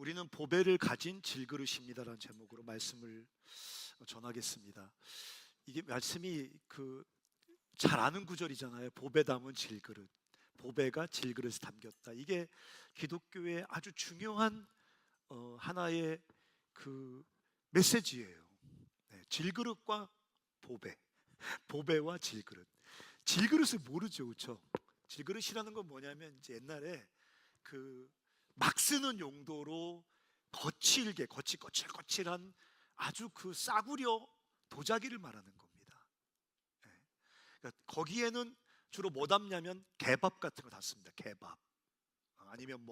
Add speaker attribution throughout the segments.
Speaker 1: 우리는 보배를 가진 질그릇입니다라는 제목으로 말씀을 전하겠습니다. 이게 말씀이 잘 아는 구절이잖아요. 보배 담은 질그릇, 보배가 질그릇에 담겼다. 이게 기독교의 아주 중요한 하나의 메시지예요. 네, 질그릇과 보배, 보배와 질그릇. 질그릇을 모르죠, 그렇죠? 질그릇이라는 건 뭐냐면 이제 옛날에 막 쓰는 용도로 거칠거칠한 아주 싸구려 도자기를 말하는 겁니다. 네. 그러니까 거기에는 주로 뭐 담냐면 개밥 같은 거 담습니다. 개밥. 아니면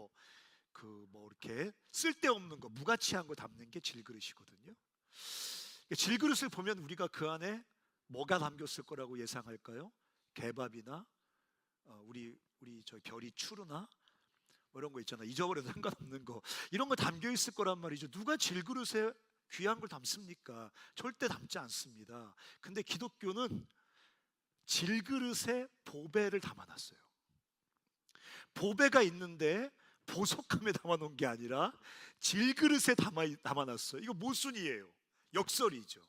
Speaker 1: 이렇게 쓸데없는 거, 무가치한 거 담는 게 질그릇이거든요. 질그릇을 보면 우리가 그 안에 뭐가 담겼을 거라고 예상할까요? 개밥이나 우리 저 별이 추루나 이런 거 있잖아. 잊어버려도 상관없는 거, 이런 거 담겨 있을 거란 말이죠. 누가 질그릇에 귀한 걸 담습니까? 절대 담지 않습니다. 근데 기독교는 질그릇에 보배를 담아놨어요. 보배가 있는데 보석함에 담아놓은 게 아니라 질그릇에 담아놨어요. 이거 모순이에요. 역설이죠.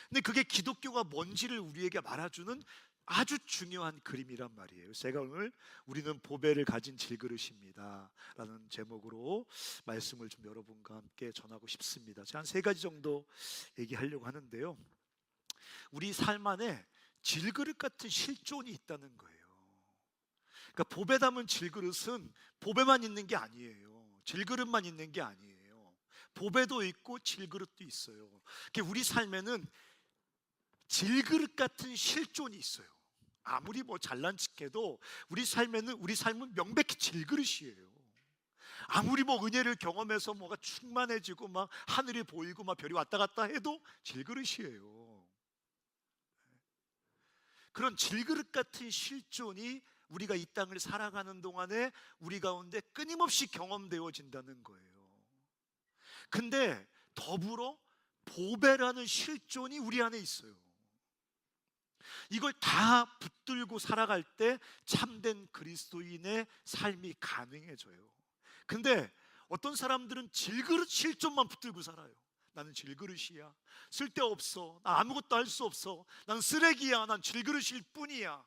Speaker 1: 근데 그게 기독교가 뭔지를 우리에게 말해주는 아주 중요한 그림이란 말이에요. 제가 오늘 우리는 보배를 가진 질그릇입니다 라는 제목으로 말씀을 좀 여러분과 함께 전하고 싶습니다. 제가 한 3가지 정도 얘기하려고 하는데요, 우리 삶 안에 질그릇 같은 실존이 있다는 거예요. 그러니까 보배 담은 질그릇은 보배만 있는 게 아니에요. 질그릇만 있는 게 아니에요. 보배도 있고 질그릇도 있어요. 우리 삶에는 질그릇 같은 실존이 있어요. 아무리 잘난 척해도 우리 삶은 명백히 질그릇이에요. 아무리 은혜를 경험해서 뭐가 충만해지고 막 하늘이 보이고 막 별이 왔다 갔다 해도 질그릇이에요. 그런 질그릇 같은 실존이 우리가 이 땅을 살아가는 동안에 우리 가운데 끊임없이 경험되어진다는 거예요. 근데 더불어 보배라는 실존이 우리 안에 있어요. 이걸 다 붙들고 살아갈 때 참된 그리스도인의 삶이 가능해져요. 근데 어떤 사람들은 질그릇 실존만 붙들고 살아요. 나는 질그릇이야, 쓸데없어, 나 아무것도 할 수 없어, 난 쓰레기야, 난 질그릇일 뿐이야.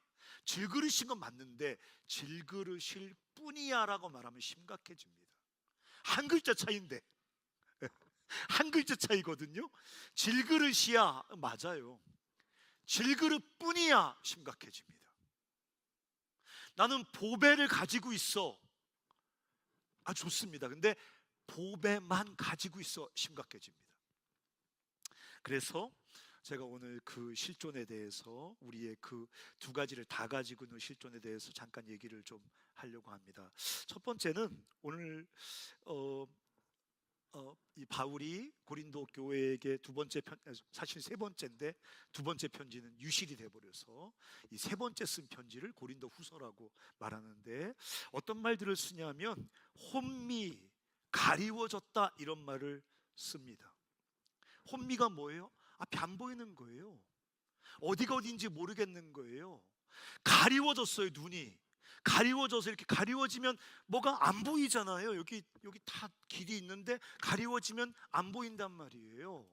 Speaker 1: 질그릇인 건 맞는데 질그릇일 뿐이야 라고 말하면 심각해집니다. 한 글자 차이인데 한 글자 차이거든요. 질그릇이야 맞아요. 질그릇 뿐이야 심각해집니다. 나는 보배를 가지고 있어, 좋습니다. 근데 보배만 가지고 있어 심각해집니다. 그래서 제가 오늘 실존에 대해서, 우리의 2가지를 다 가지고 있는 실존에 대해서 잠깐 얘기를 좀 하려고 합니다. 첫 번째는 오늘 이 바울이 고린도 교회에게 사실 3번째인데 2번째 편지는 유실이 돼버려서 이 3번째 쓴 편지를 고린도 후서라고 말하는데, 어떤 말들을 쓰냐면 혼미, 가리워졌다 이런 말을 씁니다. 혼미가 뭐예요? 앞이 안 보이는 거예요. 어디가 어딘지 모르겠는 거예요. 가리워졌어요. 눈이 가리워져서, 이렇게 가리워지면 뭐가 안 보이잖아요. 여기 다 길이 있는데 가리워지면 안 보인단 말이에요.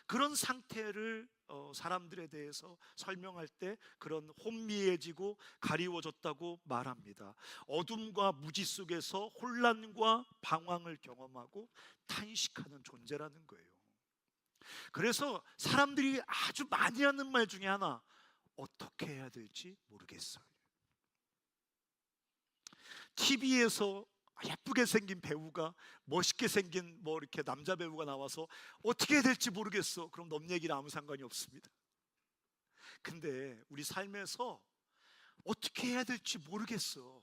Speaker 1: 그런 상태를 사람들에 대해서 설명할 때 그런 혼미해지고 가리워졌다고 말합니다. 어둠과 무지 속에서 혼란과 방황을 경험하고 탄식하는 존재라는 거예요. 그래서 사람들이 아주 많이 하는 말 중에 하나, 어떻게 해야 될지 모르겠어요. TV에서 예쁘게 생긴 배우가, 멋있게 생긴 이렇게 남자 배우가 나와서 어떻게 해야 될지 모르겠어, 그럼 넌 얘기랑 아무 상관이 없습니다. 근데 우리 삶에서 어떻게 해야 될지 모르겠어,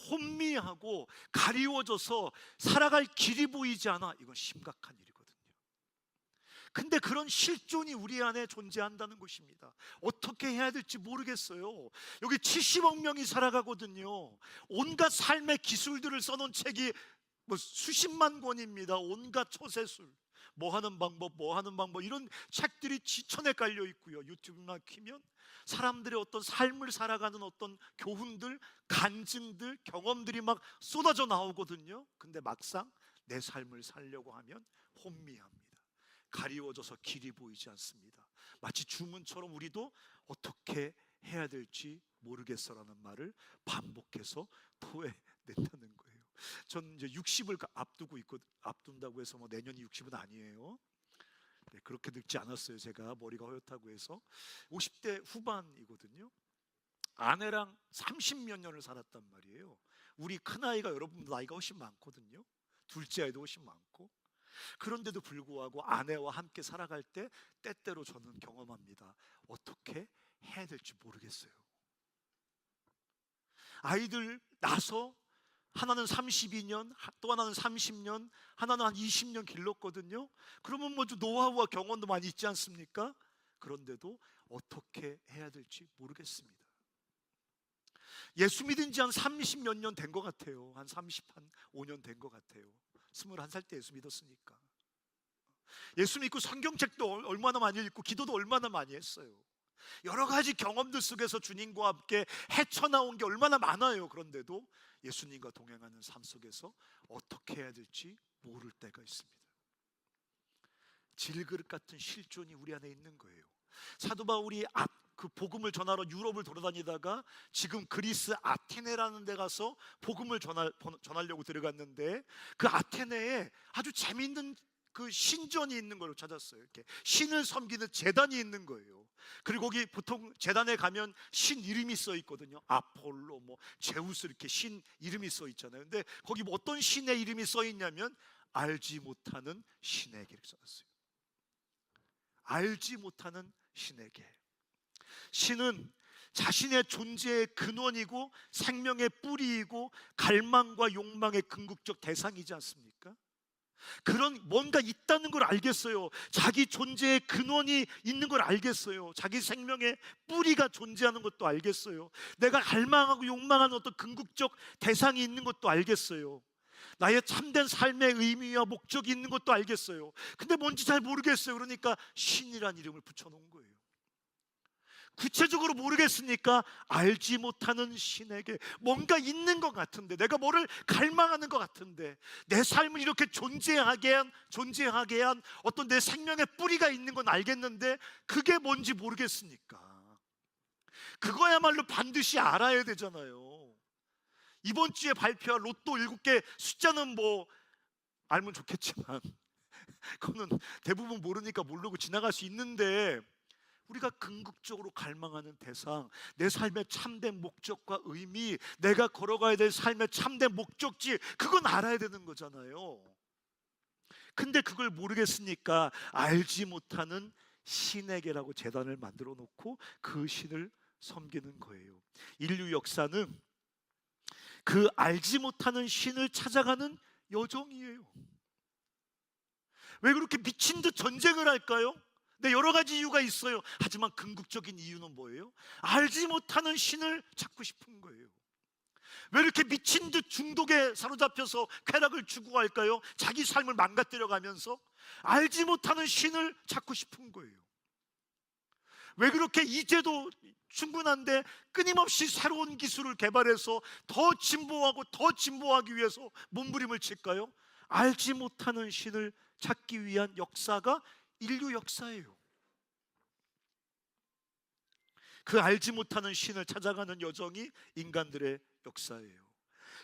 Speaker 1: 혼미하고 가리워져서 살아갈 길이 보이지 않아, 이건 심각한 일이거든요. 근데 그런 실존이 우리 안에 존재한다는 것입니다. 어떻게 해야 될지 모르겠어요. 여기 70억 명이 살아가거든요. 온갖 삶의 기술들을 써놓은 책이 수십만 권입니다. 온갖 처세술, 뭐 하는 방법 이런 책들이 지천에 깔려 있고요. 유튜브만 키면 사람들의 어떤 삶을 살아가는 어떤 교훈들, 간증들, 경험들이 막 쏟아져 나오거든요. 근데 막상 내 삶을 살려고 하면 혼미합니다. 가리워져서 길이 보이지 않습니다. 마치 주문처럼 우리도 어떻게 해야 될지 모르겠어라는 말을 반복해서 토해낸다는 거예요. 전 이제 60을 앞둔다고 해서 뭐 내년이 60은 아니에요. 네, 그렇게 늙지 않았어요. 제가 머리가 허옇다고 해서 50대 후반이거든요. 아내랑 30몇 년을 살았단 말이에요. 우리 큰아이가 여러분보다 나이가 훨씬 많거든요. 둘째 아이도 훨씬 많고. 그런데도 불구하고 아내와 함께 살아갈 때 때때로 저는 경험합니다. 어떻게 해야 될지 모르겠어요. 아이들 낳아서 하나는 32년, 또 하나는 30년, 하나는 한 20년 길렀거든요. 그러면 뭐 노하우와 경험도 많이 있지 않습니까? 그런데도 어떻게 해야 될지 모르겠습니다. 예수 믿은 지 한 30몇 년 된 것 같아요. 한 35년 된 것 같아요. 21살 때 예수 믿었으니까. 예수 믿고 성경책도 얼마나 많이 읽고 기도도 얼마나 많이 했어요. 여러 가지 경험들 속에서 주님과 함께 헤쳐나온 게 얼마나 많아요. 그런데도 예수님과 동행하는 삶 속에서 어떻게 해야 될지 모를 때가 있습니다. 질그릇 같은 실존이 우리 안에 있는 거예요. 사도 바울이 그 복음을 전하러 유럽을 돌아다니다가 지금 그리스 아테네라는 데 가서 복음을 전하려고 들어갔는데, 그 아테네에 아주 재미있는 그 신전이 있는 걸 찾았어요. 이렇게 신을 섬기는 제단이 있는 거예요. 그리고 거기 보통 제단에 가면 신 이름이 써 있거든요. 아폴로, 뭐 제우스, 이렇게 신 이름이 써 있잖아요. 근데 거기 뭐 어떤 신의 이름이 써 있냐면 알지 못하는 신에게 써놨어요. 알지 못하는 신에게. 신은 자신의 존재의 근원이고 생명의 뿌리이고 갈망과 욕망의 궁극적 대상이지 않습니까? 그런 뭔가 있다는 걸 알겠어요. 자기 존재의 근원이 있는 걸 알겠어요. 자기 생명의 뿌리가 존재하는 것도 알겠어요. 내가 갈망하고 욕망하는 어떤 궁극적 대상이 있는 것도 알겠어요. 나의 참된 삶의 의미와 목적이 있는 것도 알겠어요. 근데 뭔지 잘 모르겠어요. 그러니까 신이란 이름을 붙여놓은 거예요. 구체적으로 모르겠으니까 알지 못하는 신에게 뭔가 있는 것 같은데, 내가 뭐를 갈망하는 것 같은데, 내 삶을 이렇게 존재하게 한 어떤 내 생명의 뿌리가 있는 건 알겠는데 그게 뭔지 모르겠으니까 그거야말로 반드시 알아야 되잖아요. 이번 주에 발표할 로또 7개 숫자는 뭐 알면 좋겠지만 그거는 대부분 모르니까 모르고 지나갈 수 있는데, 우리가 궁극적으로 갈망하는 대상, 내 삶의 참된 목적과 의미, 내가 걸어가야 될 삶의 참된 목적지, 그건 알아야 되는 거잖아요. 근데 그걸 모르겠으니까 알지 못하는 신에게라고 제단을 만들어 놓고 그 신을 섬기는 거예요. 인류 역사는 그 알지 못하는 신을 찾아가는 여정이에요. 왜 그렇게 미친 듯 전쟁을 할까요? 네, 여러 가지 이유가 있어요. 하지만 궁극적인 이유는 뭐예요? 알지 못하는 신을 찾고 싶은 거예요. 왜 이렇게 미친 듯 중독에 사로잡혀서 쾌락을 추구할까요? 자기 삶을 망가뜨려 가면서 알지 못하는 신을 찾고 싶은 거예요. 왜 그렇게 이제도 충분한데 끊임없이 새로운 기술을 개발해서 더 진보하고 더 진보하기 위해서 몸부림을 칠까요? 알지 못하는 신을 찾기 위한 역사가 인류 역사예요. 그 알지 못하는 신을 찾아가는 여정이 인간들의 역사예요.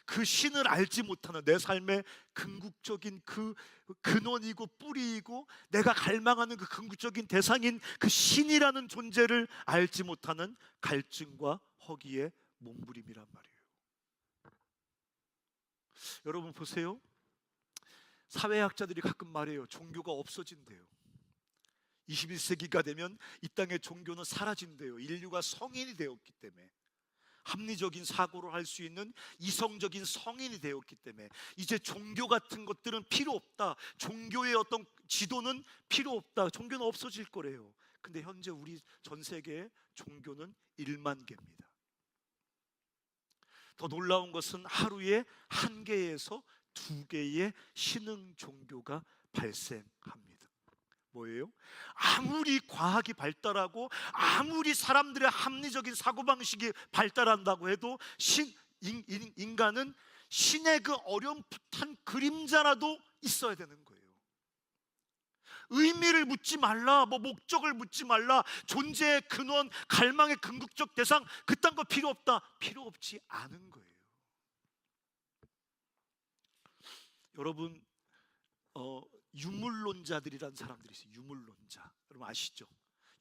Speaker 1: 그 신을 알지 못하는 내 삶의 궁극적인 그 근원이고 뿌리이고 내가 갈망하는 그 궁극적인 대상인 그 신이라는 존재를 알지 못하는 갈증과 허기의 몸부림이란 말이에요. 여러분 보세요. 사회학자들이 가끔 말해요. 종교가 없어진대요. 21세기가 되면 이 땅의 종교는 사라진대요. 인류가 성인이 되었기 때문에, 합리적인 사고를 할 수 있는 이성적인 성인이 되었기 때문에 이제 종교 같은 것들은 필요 없다. 종교의 어떤 지도는 필요 없다. 종교는 없어질 거래요. 근데 현재 우리 전 세계의 종교는 1만 개입니다. 더 놀라운 것은 하루에 1개에서 2개의 신흥 종교가 발생합니다. 뭐예요? 아무리 과학이 발달하고 아무리 사람들의 합리적인 사고방식이 발달한다고 해도 인간은 신의 그 어렴풋한 그림자라도 있어야 되는 거예요. 의미를 묻지 말라, 뭐 목적을 묻지 말라, 존재의 근원, 갈망의 궁극적 대상, 그딴 거 필요 없다. 필요 없지 않은 거예요. 여러분, 유물론자들이란 사람들이 있어요. 유물론자. 여러분 아시죠?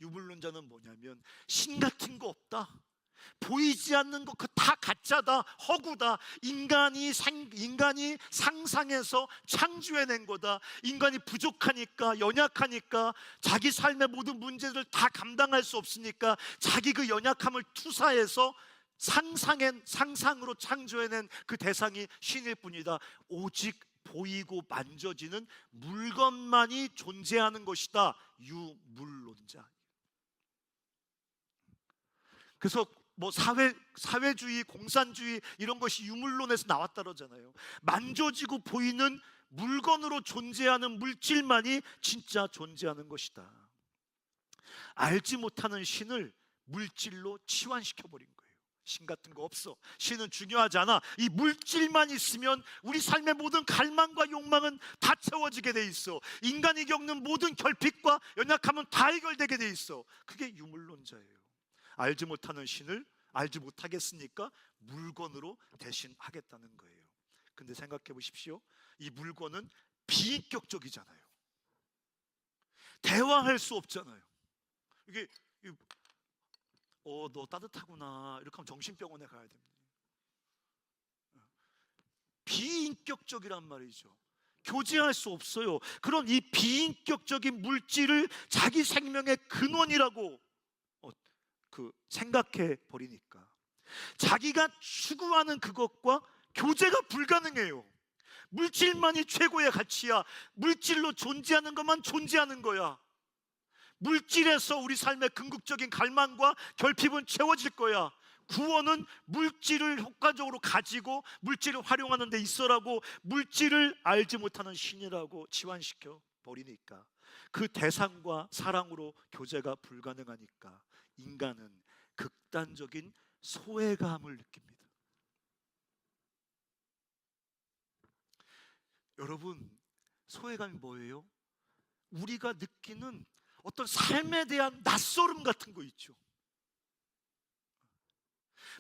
Speaker 1: 유물론자는 뭐냐면 신 같은 거 없다, 보이지 않는 것, 그 다 가짜다, 허구다, 인간이 상상해서 창조해낸 거다, 인간이 부족하니까, 연약하니까, 자기 삶의 모든 문제를 다 감당할 수 없으니까 자기 그 연약함을 투사해서 상상으로 창조해낸 그 대상이 신일 뿐이다. 오직 보이고 만져지는 물건만이 존재하는 것이다. 유물론자. 그래서 뭐 사회주의, 공산주의 이런 것이 유물론에서 나왔다 그러잖아요. 만져지고 보이는 물건으로 존재하는 물질만이 진짜 존재하는 것이다. 알지 못하는 신을 물질로 치환시켜버린 거예요. 신 같은 거 없어, 신은 중요하지 않아. 이 물질만 있으면 우리 삶의 모든 갈망과 욕망은 다 채워지게 돼 있어. 인간이 겪는 모든 결핍과 연약함은 다 해결되게 돼 있어. 그게 유물론자예요. 알지 못하는 신을 알지 못하겠으니까 물건으로 대신하겠다는 거예요. 근데 생각해 보십시오. 이 물건은 비인격적이잖아요. 대화할 수 없잖아요. 이게 너 따뜻하구나 이렇게 하면 정신병원에 가야 됩니다. 비인격적이란 말이죠. 교제할 수 없어요. 그런 이 비인격적인 물질을 자기 생명의 근원이라고 생각해 버리니까 자기가 추구하는 그것과 교제가 불가능해요. 물질만이 최고의 가치야. 물질로 존재하는 것만 존재하는 거야. 물질에서 우리 삶의 궁극적인 갈망과 결핍은 채워질 거야. 구원은 물질을 효과적으로 가지고 물질을 활용하는 데 있어라고 물질을 알지 못하는 신이라고 치환시켜 버리니까, 그 대상과 사랑으로 교제가 불가능하니까 인간은 극단적인 소외감을 느낍니다. 여러분, 소외감이 뭐예요? 우리가 느끼는 어떤 삶에 대한 낯설음 같은 거 있죠.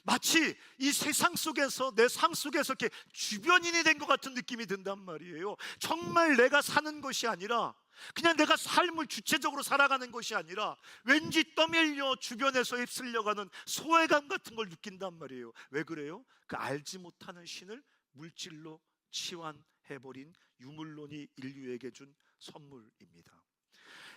Speaker 1: 마치 이 세상 속에서, 내 삶 속에서 이렇게 주변인이 된 것 같은 느낌이 든단 말이에요. 정말 내가 사는 것이 아니라, 그냥 내가 삶을 주체적으로 살아가는 것이 아니라 왠지 떠밀려 주변에서 휩쓸려가는 소외감 같은 걸 느낀단 말이에요. 왜 그래요? 그 알지 못하는 신을 물질로 치환해버린 유물론이 인류에게 준 선물입니다.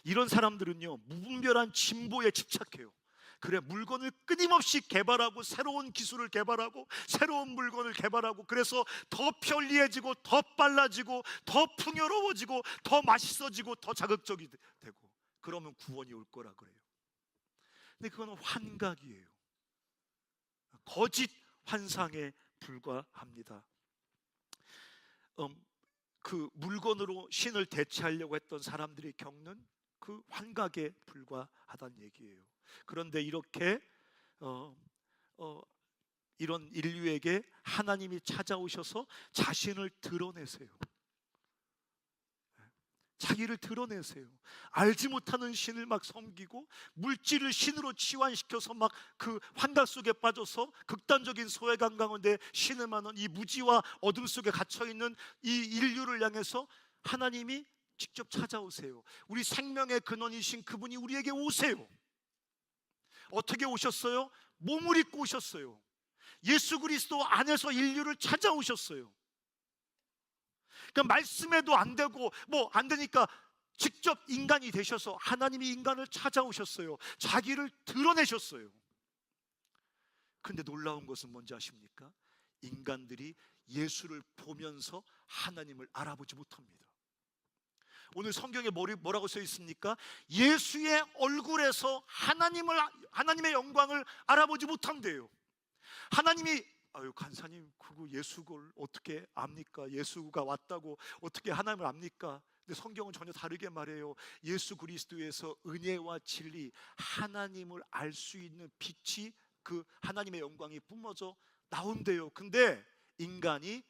Speaker 1: 이런 사람들은요, 무분별한 진보에 집착해요. 그래, 물건을 끊임없이 개발하고 새로운 기술을 개발하고 새로운 물건을 개발하고, 그래서 더 편리해지고 더 빨라지고 더 풍요로워지고 더 맛있어지고 더 자극적이 되고, 그러면 구원이 올 거라 그래요. 근데 그건 환각이에요. 거짓 환상에 불과합니다. 그 물건으로 신을 대체하려고 했던 사람들이 겪는 그 환각에 불과하다는 얘기예요. 그런데 이렇게 이런 인류에게 하나님이 찾아오셔서 자신을 드러내세요. 자기를 드러내세요. 알지 못하는 신을 막 섬기고 물질을 신으로 치환시켜서 막 그 환각 속에 빠져서 극단적인 소외감 가운데 신음하는 이 무지와 어둠 속에 갇혀있는 이 인류를 향해서 하나님이 직접 찾아오세요. 우리 생명의 근원이신 그분이 우리에게 오세요. 어떻게 오셨어요? 몸을 입고 오셨어요. 예수 그리스도 안에서 인류를 찾아오셨어요. 그러니까 말씀에도 안 되고 뭐 안 되니까 직접 인간이 되셔서 하나님이 인간을 찾아오셨어요. 자기를 드러내셨어요. 근데 놀라운 것은 뭔지 아십니까? 인간들이 예수를 보면서 하나님을 알아보지 못합니다. 오늘 성경에 뭐라고 써 있습니까? 예수의 얼굴에서 하나님의 영광을 알아보지 못한대요. 하나님이 간사님, 그거 예수를 어떻게 압니까? 예수가 왔다고 어떻게 하나님을 압니까? 근데 성경은 전혀 다르게 말해요. 예수 그리스도에서 은혜와 진리, 하나님을 알 수 있는 빛이, 그 하나님의 영광이 뿜어져 나온대요. 근데 인간이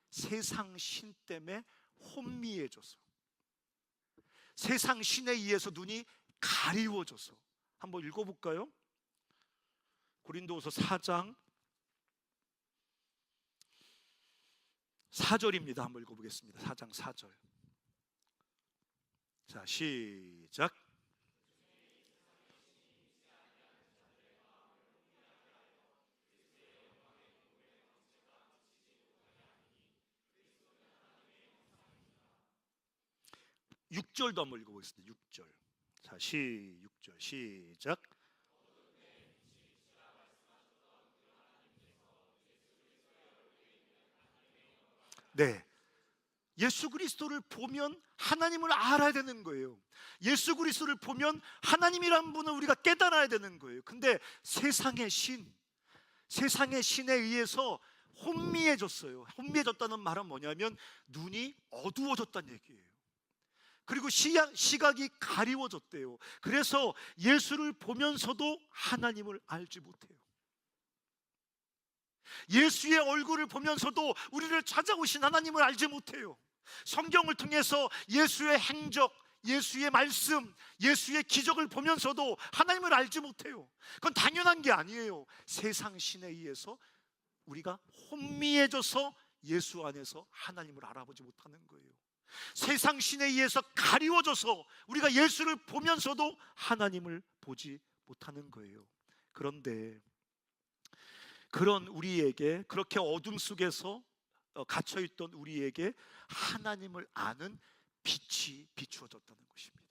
Speaker 1: 세상 신 때문에 혼미해져서, 세상 신에 의해서 눈이 가리워져서. 한번 읽어볼까요? 고린도후서 4장 4절입니다. 한번 읽어보겠습니다. 4장 4절. 자, 시작. 6절도 한번 읽어보겠습니다. 6절. 자, 6절 시작. 네, 예수 그리스도를 보면 하나님을 알아야 되는 거예요. 예수 그리스도를 보면 하나님이란 분을 우리가 깨달아야 되는 거예요. 근데 세상의 신에 의해서 혼미해졌어요. 혼미해졌다는 말은 뭐냐면 눈이 어두워졌다는 얘기예요. 그리고 시각이 가리워졌대요. 그래서 예수를 보면서도 하나님을 알지 못해요. 예수의 얼굴을 보면서도 우리를 찾아오신 하나님을 알지 못해요. 성경을 통해서 예수의 행적, 예수의 말씀, 예수의 기적을 보면서도 하나님을 알지 못해요. 그건 당연한 게 아니에요. 세상 신에 의해서 우리가 혼미해져서 예수 안에서 하나님을 알아보지 못하는 거예요. 세상 신에 의해서 가리워져서 우리가 예수를 보면서도 하나님을 보지 못하는 거예요. 그런데 그런 우리에게, 그렇게 어둠 속에서 갇혀있던 우리에게 하나님을 아는 빛이 비추어졌다는 것입니다.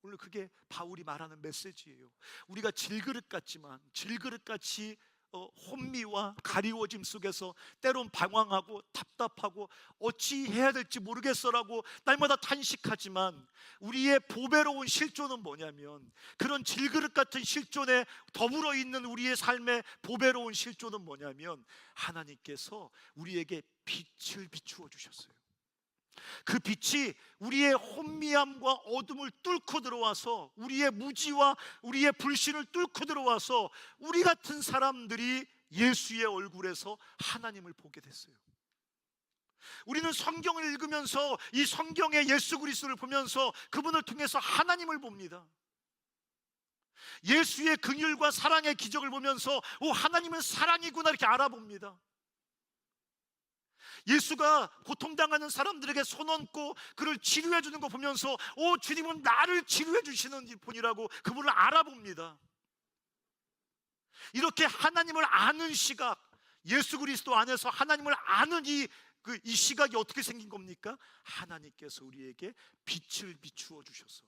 Speaker 1: 오늘 그게 바울이 말하는 메시지예요. 우리가 질그릇 같지만 질그릇같이 혼미와 가리워짐 속에서 때론 방황하고 답답하고 어찌 해야 될지 모르겠어라고 날마다 탄식하지만, 우리의 보배로운 실존은 뭐냐면, 그런 질그릇 같은 실존에 더불어 있는 우리의 삶의 보배로운 실존은 뭐냐면, 하나님께서 우리에게 빛을 비추어 주셨어요. 그 빛이 우리의 혼미함과 어둠을 뚫고 들어와서, 우리의 무지와 우리의 불신을 뚫고 들어와서 우리 같은 사람들이 예수의 얼굴에서 하나님을 보게 됐어요. 우리는 성경을 읽으면서 이 성경의 예수 그리스도를 보면서 그분을 통해서 하나님을 봅니다. 예수의 긍휼과 사랑의 기적을 보면서 하나님은 사랑이구나 이렇게 알아봅니다. 예수가 고통당하는 사람들에게 손 얹고 그를 치료해 주는 거 보면서 주님은 나를 치료해 주시는 분이라고 그분을 알아봅니다. 이렇게 하나님을 아는 시각, 예수 그리스도 안에서 하나님을 아는 이 시각이 어떻게 생긴 겁니까? 하나님께서 우리에게 빛을 비추어 주셔서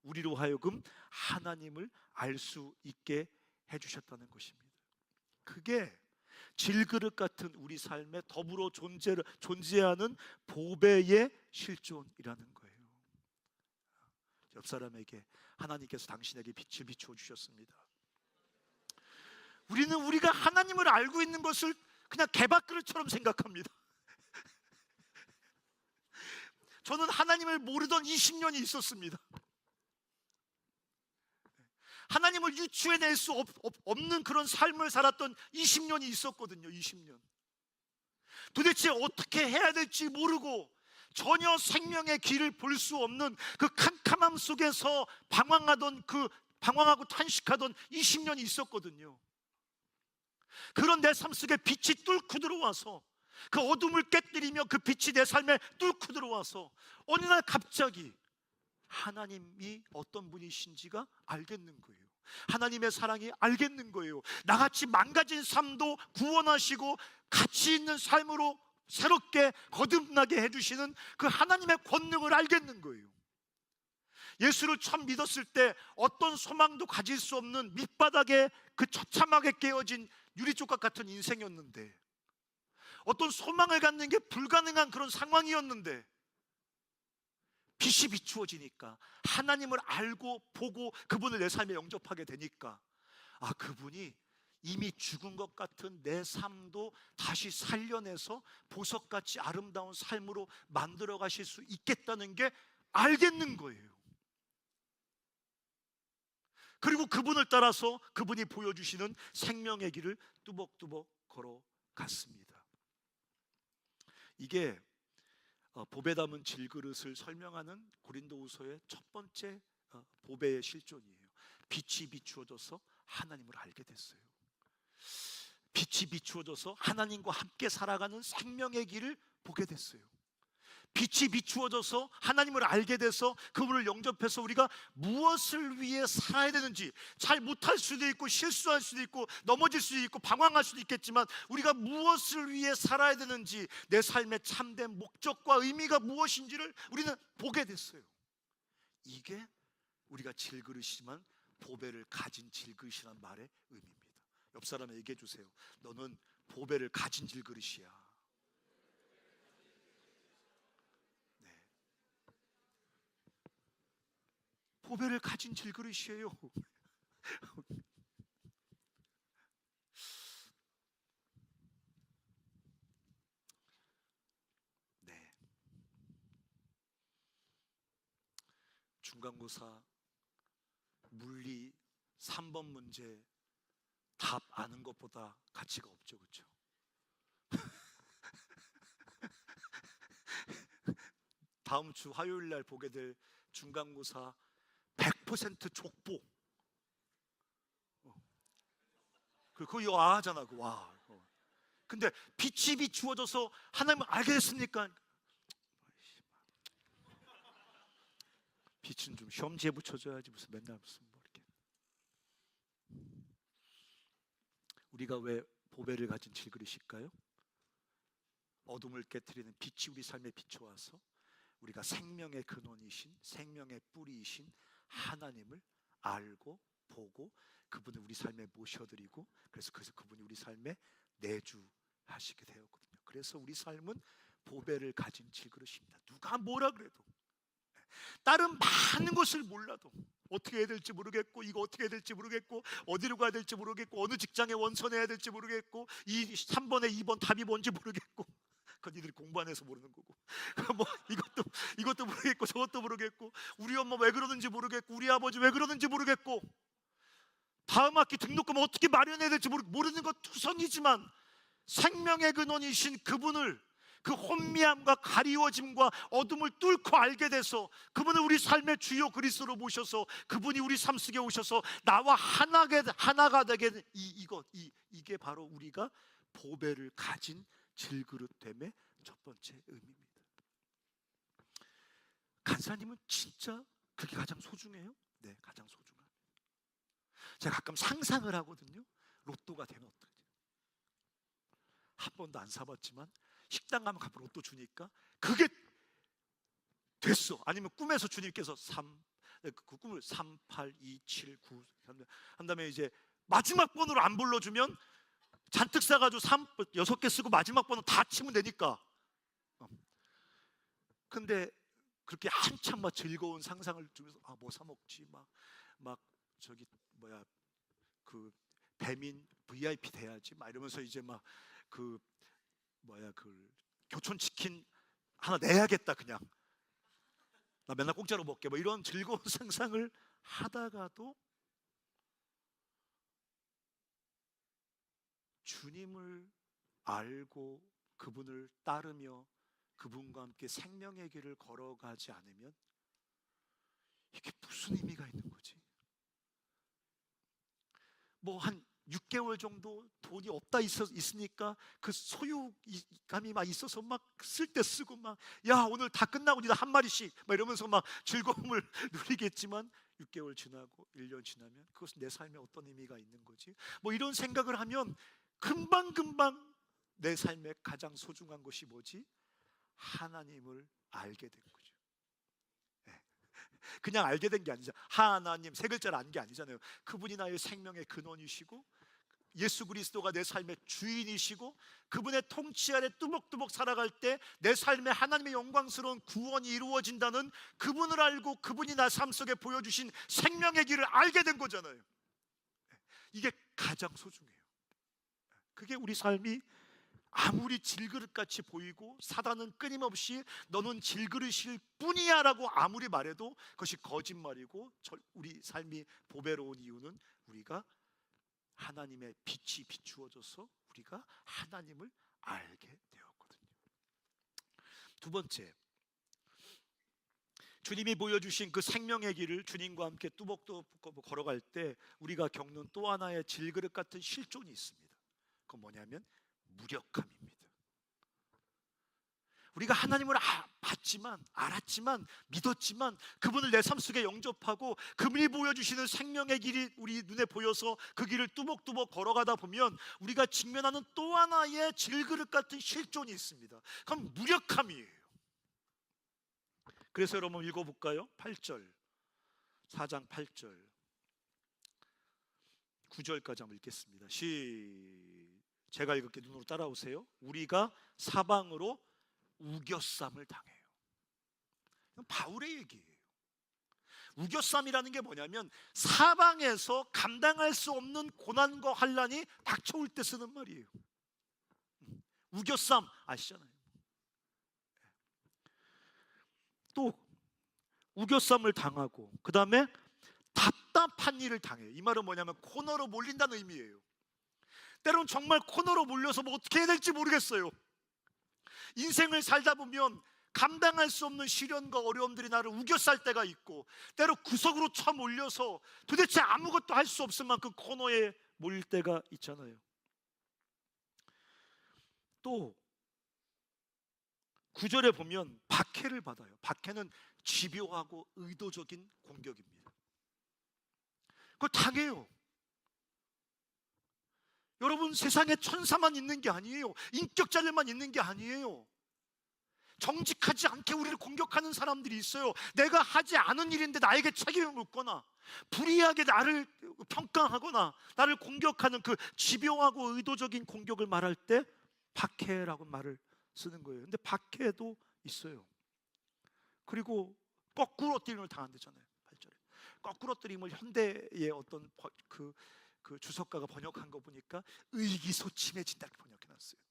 Speaker 1: 우리로 하여금 하나님을 알 수 있게 해주셨다는 것입니다. 그게 질그릇 같은 우리 삶에 더불어 존재하는 보배의 실존이라는 거예요. 옆 사람에게 하나님께서 당신에게 빛을 비추어 주셨습니다. 우리는 우리가 하나님을 알고 있는 것을 그냥 개밥그릇처럼 생각합니다. 저는 하나님을 모르던 20년이 있었습니다. 하나님을 유추해낼 수 없는 그런 삶을 살았던 20년이 있었거든요. 20년. 도대체 어떻게 해야 될지 모르고 전혀 생명의 길을 볼 수 없는 그 캄캄함 속에서 방황하고 탄식하던 20년이 있었거든요. 그런 내 삶 속에 빛이 뚫고 들어와서, 그 어둠을 깨뜨리며 그 빛이 내 삶에 뚫고 들어와서 어느 날 갑자기 하나님이 어떤 분이신지가 알겠는 거예요. 하나님의 사랑이 알겠는 거예요. 나같이 망가진 삶도 구원하시고 가치 있는 삶으로 새롭게 거듭나게 해주시는 그 하나님의 권능을 알겠는 거예요. 예수를 처음 믿었을 때 어떤 소망도 가질 수 없는 밑바닥에 그 처참하게 깨어진 유리조각 같은 인생이었는데, 어떤 소망을 갖는 게 불가능한 그런 상황이었는데, 빛이 비추어지니까, 하나님을 알고 보고 그분을 내 삶에 영접하게 되니까, 그분이 이미 죽은 것 같은 내 삶도 다시 살려내서 보석같이 아름다운 삶으로 만들어 가실 수 있겠다는 게 알겠는 거예요. 그리고 그분을 따라서 그분이 보여주시는 생명의 길을 뚜벅뚜벅 걸어갔습니다. 이게 보배 담은 질그릇을 설명하는 고린도후서의 첫 번째 보배의 실존이에요. 빛이 비추어져서 하나님을 알게 됐어요. 빛이 비추어져서 하나님과 함께 살아가는 생명의 길을 보게 됐어요. 빛이 비추어져서 하나님을 알게 돼서 그분을 영접해서 우리가 무엇을 위해 살아야 되는지, 잘 못할 수도 있고 실수할 수도 있고 넘어질 수도 있고 방황할 수도 있겠지만 우리가 무엇을 위해 살아야 되는지, 내 삶의 참된 목적과 의미가 무엇인지를 우리는 보게 됐어요. 이게 우리가 질그릇이지만 보배를 가진 질그릇이란 말의 의미입니다. 옆 사람에 얘기해 주세요. 너는 보배를 가진 질그릇이야. 보배를 가진 질그릇이에요. 네. 중간고사 물리 3번 문제 답 아는 것보다 가치가 없죠, 그렇죠? 다음 주 화요일 날 보게 될 중간고사 100% 족보. 그거 이거 하잖아, 그 와. 근데 빛이 비추어져서 하나님을 알게 됐습니까? 빛은 좀 시험지에 붙여줘야지 무슨 맨날 무슨 뭐 이렇게. 우리가 왜 보배를 가진 질그릇일까요? 어둠을 깨트리는 빛이 우리 삶에 비춰와서 우리가 생명의 근원이신, 생명의 뿌리이신 하나님을 알고 보고 그분을 우리 삶에 모셔드리고, 그래서 그분이 우리 삶에 내주하시게 되었거든요. 그래서 우리 삶은 보배를 가진 질그릇입니다. 누가 뭐라 그래도, 다른 많은 것을 몰라도, 어떻게 해야 될지 모르겠고, 이거 어떻게 해야 될지 모르겠고, 어디로 가야 될지 모르겠고, 어느 직장에 원서내야 될지 모르겠고, 이 3번에 2번 답이 뭔지 모르겠고, 그건 니들이 공부 안 해서 모르는 거고, 뭐 이것도 모르겠고 저것도 모르겠고, 우리 엄마 왜 그러는지 모르겠고, 우리 아버지 왜 그러는지 모르겠고, 다음 학기 등록금 어떻게 마련해야 될지 모르는 것 투성이지만 생명의 근원이신 그분을, 그 혼미함과 가리워짐과 어둠을 뚫고 알게 돼서 그분을 우리 삶의 주요 그리스도로 모셔서 그분이 우리 삶 속에 오셔서 나와 하나가 되게 된 이게 바로 우리가 보배를 가진 질그릇됨의 첫 번째 의미입니다. 간사님은 진짜 그게 가장 소중해요? 네, 가장 소중한. 제가 가끔 상상을 하거든요. 로또가 되면 어떡하지? 한 번도 안 사봤지만 식당 가면 가끔 로또 주니까 그게 됐어. 아니면 꿈에서 주님께서 그 꿈을 3, 8, 2, 7, 9 한 다음에 이제 마지막 번호를 안 불러주면 잔뜩 사가지고 6개 쓰고 마지막 번호 다 치면 되니까. 근데 그렇게 한참 막 즐거운 상상을 주면서 뭐 사 먹지, 막 저기 뭐야 그 배민 VIP 돼야지 막 이러면서 이제 막 그 뭐야 그 교촌 치킨 하나 내야겠다, 그냥 나 맨날 공짜로 먹게, 뭐 이런 즐거운 상상을 하다가도 주님을 알고 그분을 따르며 그분과 함께 생명의 길을 걸어가지 않으면 이게 무슨 의미가 있는 거지? 뭐 한 6개월 정도 돈이 없다 있으니까 그 소유감이 막 있어서 막 쓸 때 쓰고 막, 야 오늘 다 끝나고 니가 한 마리씩 막 이러면서 막 즐거움을 누리겠지만 6개월 지나고 1년 지나면 그것은 내 삶에 어떤 의미가 있는 거지? 뭐 이런 생각을 하면 금방 내 삶에 가장 소중한 것이 뭐지? 하나님을 알게 된 거죠. 그냥 알게 된 게 아니죠. 하나님 세 글자를 안 게 아니잖아요. 그분이 나의 생명의 근원이시고 예수 그리스도가 내 삶의 주인이시고 그분의 통치 아래 뚜벅뚜벅 살아갈 때 내 삶에 하나님의 영광스러운 구원이 이루어진다는 그분을 알고 그분이 나 삶 속에 보여주신 생명의 길을 알게 된 거잖아요. 이게 가장 소중해요. 그게 우리 삶이 아무리 질그릇같이 보이고 사단은 끊임없이 너는 질그릇일 뿐이야 라고 아무리 말해도 그것이 거짓말이고, 우리 삶이 보배로운 이유는 우리가 하나님의 빛이 비추어져서 우리가 하나님을 알게 되었거든요. 두 번째, 주님이 보여주신 그 생명의 길을 주님과 함께 뚜벅뚜벅 걸어갈 때 우리가 겪는 또 하나의 질그릇 같은 실존이 있습니다. 그건 뭐냐면 무력함입니다. 우리가 하나님을 봤지만, 알았지만, 믿었지만, 그분을 내 삶 속에 영접하고 그분이 보여주시는 생명의 길이 우리 눈에 보여서 그 길을 뚜벅뚜벅 걸어가다 보면 우리가 직면하는 또 하나의 질그릇 같은 실존이 있습니다. 그럼 무력함이에요. 그래서 여러분 읽어볼까요? 8절, 4장 8절 9절까지 한번 읽겠습니다. 제가 읽을게. 눈으로 따라오세요. 우리가 사방으로 우겨쌈을 당해요. 바울의 얘기예요. 우겨쌈이라는 게 뭐냐면 사방에서 감당할 수 없는 고난과 환난이 닥쳐올 때 쓰는 말이에요. 우겨쌈 아시잖아요. 또 우겨쌈을 당하고 그 다음에 답답한 일을 당해요. 이 말은 뭐냐면 코너로 몰린다는 의미예요. 때로는 정말 코너로 몰려서 뭐 어떻게 해야 될지 모르겠어요. 인생을 살다 보면 감당할 수 없는 시련과 어려움들이 나를 우겨쌀 때가 있고, 때로 구석으로 쳐몰려서 도대체 아무것도 할 수 없을 만큼 코너에 몰릴 때가 있잖아요. 또 9절에 보면 박해를 받아요. 박해는 집요하고 의도적인 공격입니다. 그걸 당해요. 여러분, 세상에 천사만 있는 게 아니에요. 인격자들만 있는 게 아니에요. 정직하지 않게 우리를 공격하는 사람들이 있어요. 내가 하지 않은 일인데 나에게 책임을 묻거나 불이하게 나를 평가하거나 나를 공격하는 그 집요하고 의도적인 공격을 말할 때 박해라고 말을 쓰는 거예요. 근데 박해도 있어요. 그리고 거꾸로 뜨림을 당한다잖아요. 8절에 거꾸로 뜨림을 현대의 어떤 그 주석가가 번역한 거 보니까 의기소침해진다 이렇게 번역해놨어요.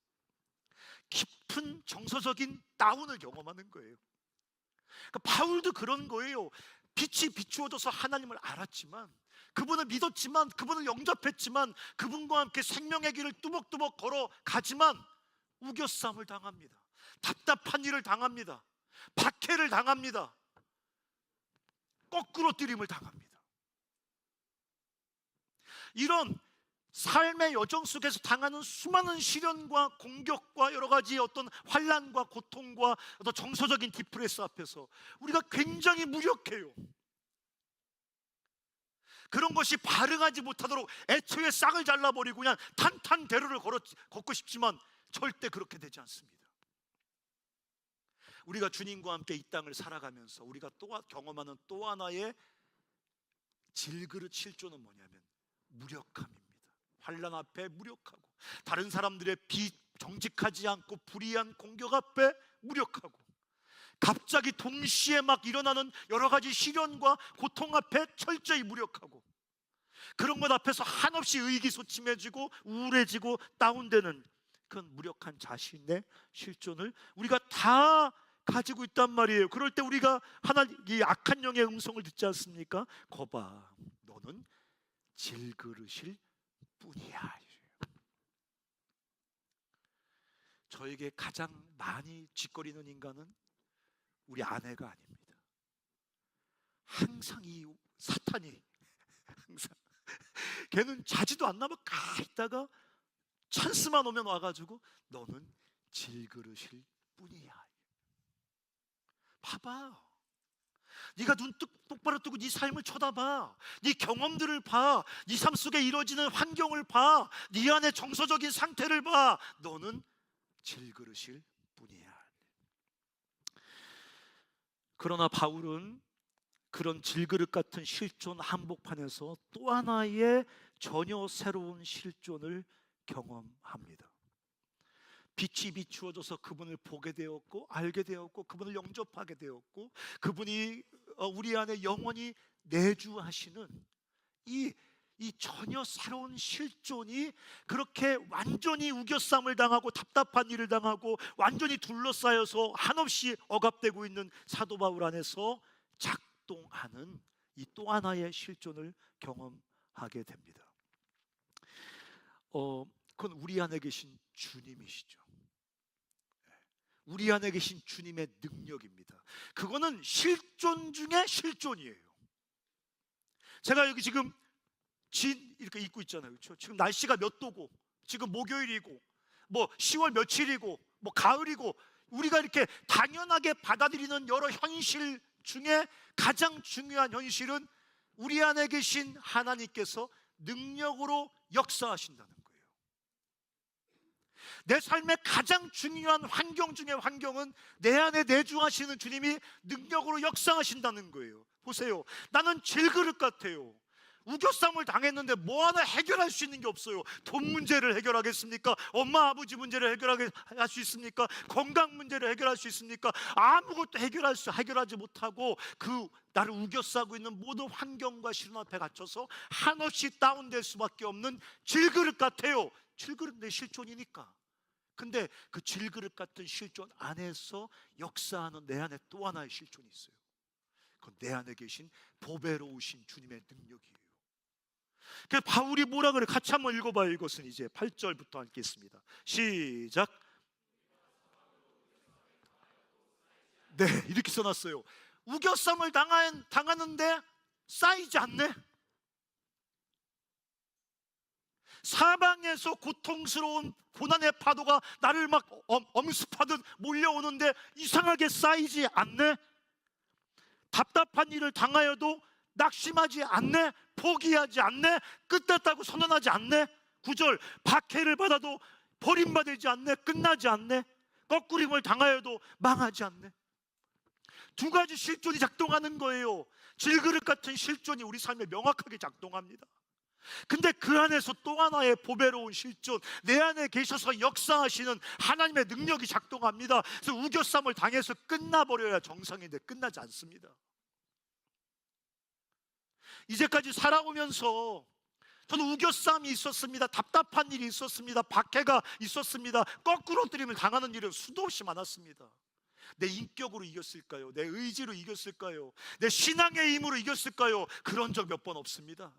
Speaker 1: 깊은 정서적인 다운을 경험하는 거예요. 그러니까 바울도 그런 거예요. 빛이 비추어져서 하나님을 알았지만, 그분을 믿었지만, 그분을 영접했지만, 그분과 함께 생명의 길을 뚜벅뚜벅 걸어가지만 우겨쌈을 당합니다. 답답한 일을 당합니다. 박해를 당합니다. 거꾸로 뜨림을 당합니다. 이런 삶의 여정 속에서 당하는 수많은 시련과 공격과 여러 가지 어떤 환난과 고통과 어떤 정서적인 디프레스 앞에서 우리가 굉장히 무력해요. 그런 것이 발응하지 못하도록 애초에 싹을 잘라버리고 그냥 탄탄대로를 걷고 싶지만 절대 그렇게 되지 않습니다. 우리가 주님과 함께 이 땅을 살아가면서 우리가 또 경험하는 또 하나의 질그릇 실존은 뭐냐면 무력함입니다. 환난 앞에 무력하고, 다른 사람들의 비정직하지 않고 불의한 공격 앞에 무력하고, 갑자기 동시에 막 일어나는 여러 가지 시련과 고통 앞에 철저히 무력하고, 그런 것 앞에서 한없이 의기소침해지고 우울해지고 다운되는 그런 무력한 자신의 실존을 우리가 다 가지고 있단 말이에요. 그럴 때 우리가 이 악한 영의 음성을 듣지 않습니까? 거봐, 너는 질그릇일 뿐이야. 저에게 가장 많이 짓거리는 인간은 우리 아내가 아닙니다. 항상 이 사탄이 항상 걔는 자지도 않나 봐 가 있다가 찬스만 오면 와가지고 너는 질그릇일 뿐이야. 봐봐, 네가 눈 똑바로 뜨고 네 삶을 쳐다봐. 네 경험들을 봐. 네 삶 속에 이루어지는 환경을 봐. 네 안의 정서적인 상태를 봐. 너는 질그릇일 뿐이야. 그러나 바울은 그런 질그릇 같은 실존 한복판에서 또 하나의 전혀 새로운 실존을 경험합니다. 빛이 비추어져서 그분을 보게 되었고, 알게 되었고, 그분을 영접하게 되었고, 그분이 우리 안에 영원히 내주하시는 이 전혀 새로운 실존이 그렇게 완전히 우겨쌈을 당하고 답답한 일을 당하고 완전히 둘러싸여서 한없이 억압되고 있는 사도 바울 안에서 작동하는 이 또 하나의 실존을 경험하게 됩니다. 그건 우리 안에 계신 주님이시죠. 우리 안에 계신 주님의 능력입니다. 그거는 실존 중에 실존이에요. 제가 여기 지금 진 이렇게 입고 있잖아요. 그렇죠? 지금 날씨가 몇 도고, 지금 목요일이고, 뭐 10월 며칠이고, 뭐 가을이고, 우리가 이렇게 당연하게 받아들이는 여러 현실 중에 가장 중요한 현실은 우리 안에 계신 하나님께서 능력으로 역사하신다는 거예요. 내 삶의 가장 중요한 환경 중에 환경은 내 안에 내주하시는 주님이 능력으로 역사하신다는 거예요. 보세요. 나는 질그릇 같아요. 우겨쌈을 당했는데 뭐 하나 해결할 수 있는 게 없어요. 돈 문제를 해결하겠습니까? 엄마 아버지 문제를 해결할 수 있습니까? 건강 문제를 해결할 수 있습니까? 아무것도 해결하지 못하고 그 나를 우겨싸고 있는 모든 환경과 시련 앞에 갇혀서 한없이 다운될 수밖에 없는 질그릇 같아요. 질그릇 내 실존이니까. 근데 그 질그릇 같은 실존 안에서 역사하는 내 안에 또 하나의 실존이 있어요. 그건 내 안에 계신 보배로우신 주님의 능력이에요. 그래서 바울이 뭐라 그래? 같이 한번 읽어봐요. 이것은 이제 8절부터 읽겠습니다. 시작. 네, 이렇게 써놨어요. 우겨쌈을 당하는데 쌓이지 않네. 사방에서 고통스러운 고난의 파도가 나를 막 엄습하듯 몰려오는데 이상하게 쌓이지 않네. 답답한 일을 당하여도 낙심하지 않네. 포기하지 않네. 끝났다고 선언하지 않네. 9절, 박해를 받아도 버림받지 않네. 끝나지 않네. 거꾸림을 당하여도 망하지 않네. 두 가지 실존이 작동하는 거예요. 질그릇 같은 실존이 우리 삶에 명확하게 작동합니다. 근데 그 안에서 또 하나의 보배로운 실존, 내 안에 계셔서 역사하시는 하나님의 능력이 작동합니다. 그래서 우겨쌈을 당해서 끝나버려야 정상인데 끝나지 않습니다. 이제까지 살아오면서 저는 우겨쌈이 있었습니다. 답답한 일이 있었습니다. 박해가 있었습니다. 거꾸로 뜨림을 당하는 일은 수도 없이 많았습니다. 내 인격으로 이겼을까요? 내 의지로 이겼을까요? 내 신앙의 힘으로 이겼을까요? 그런 적 몇 번 없습니다.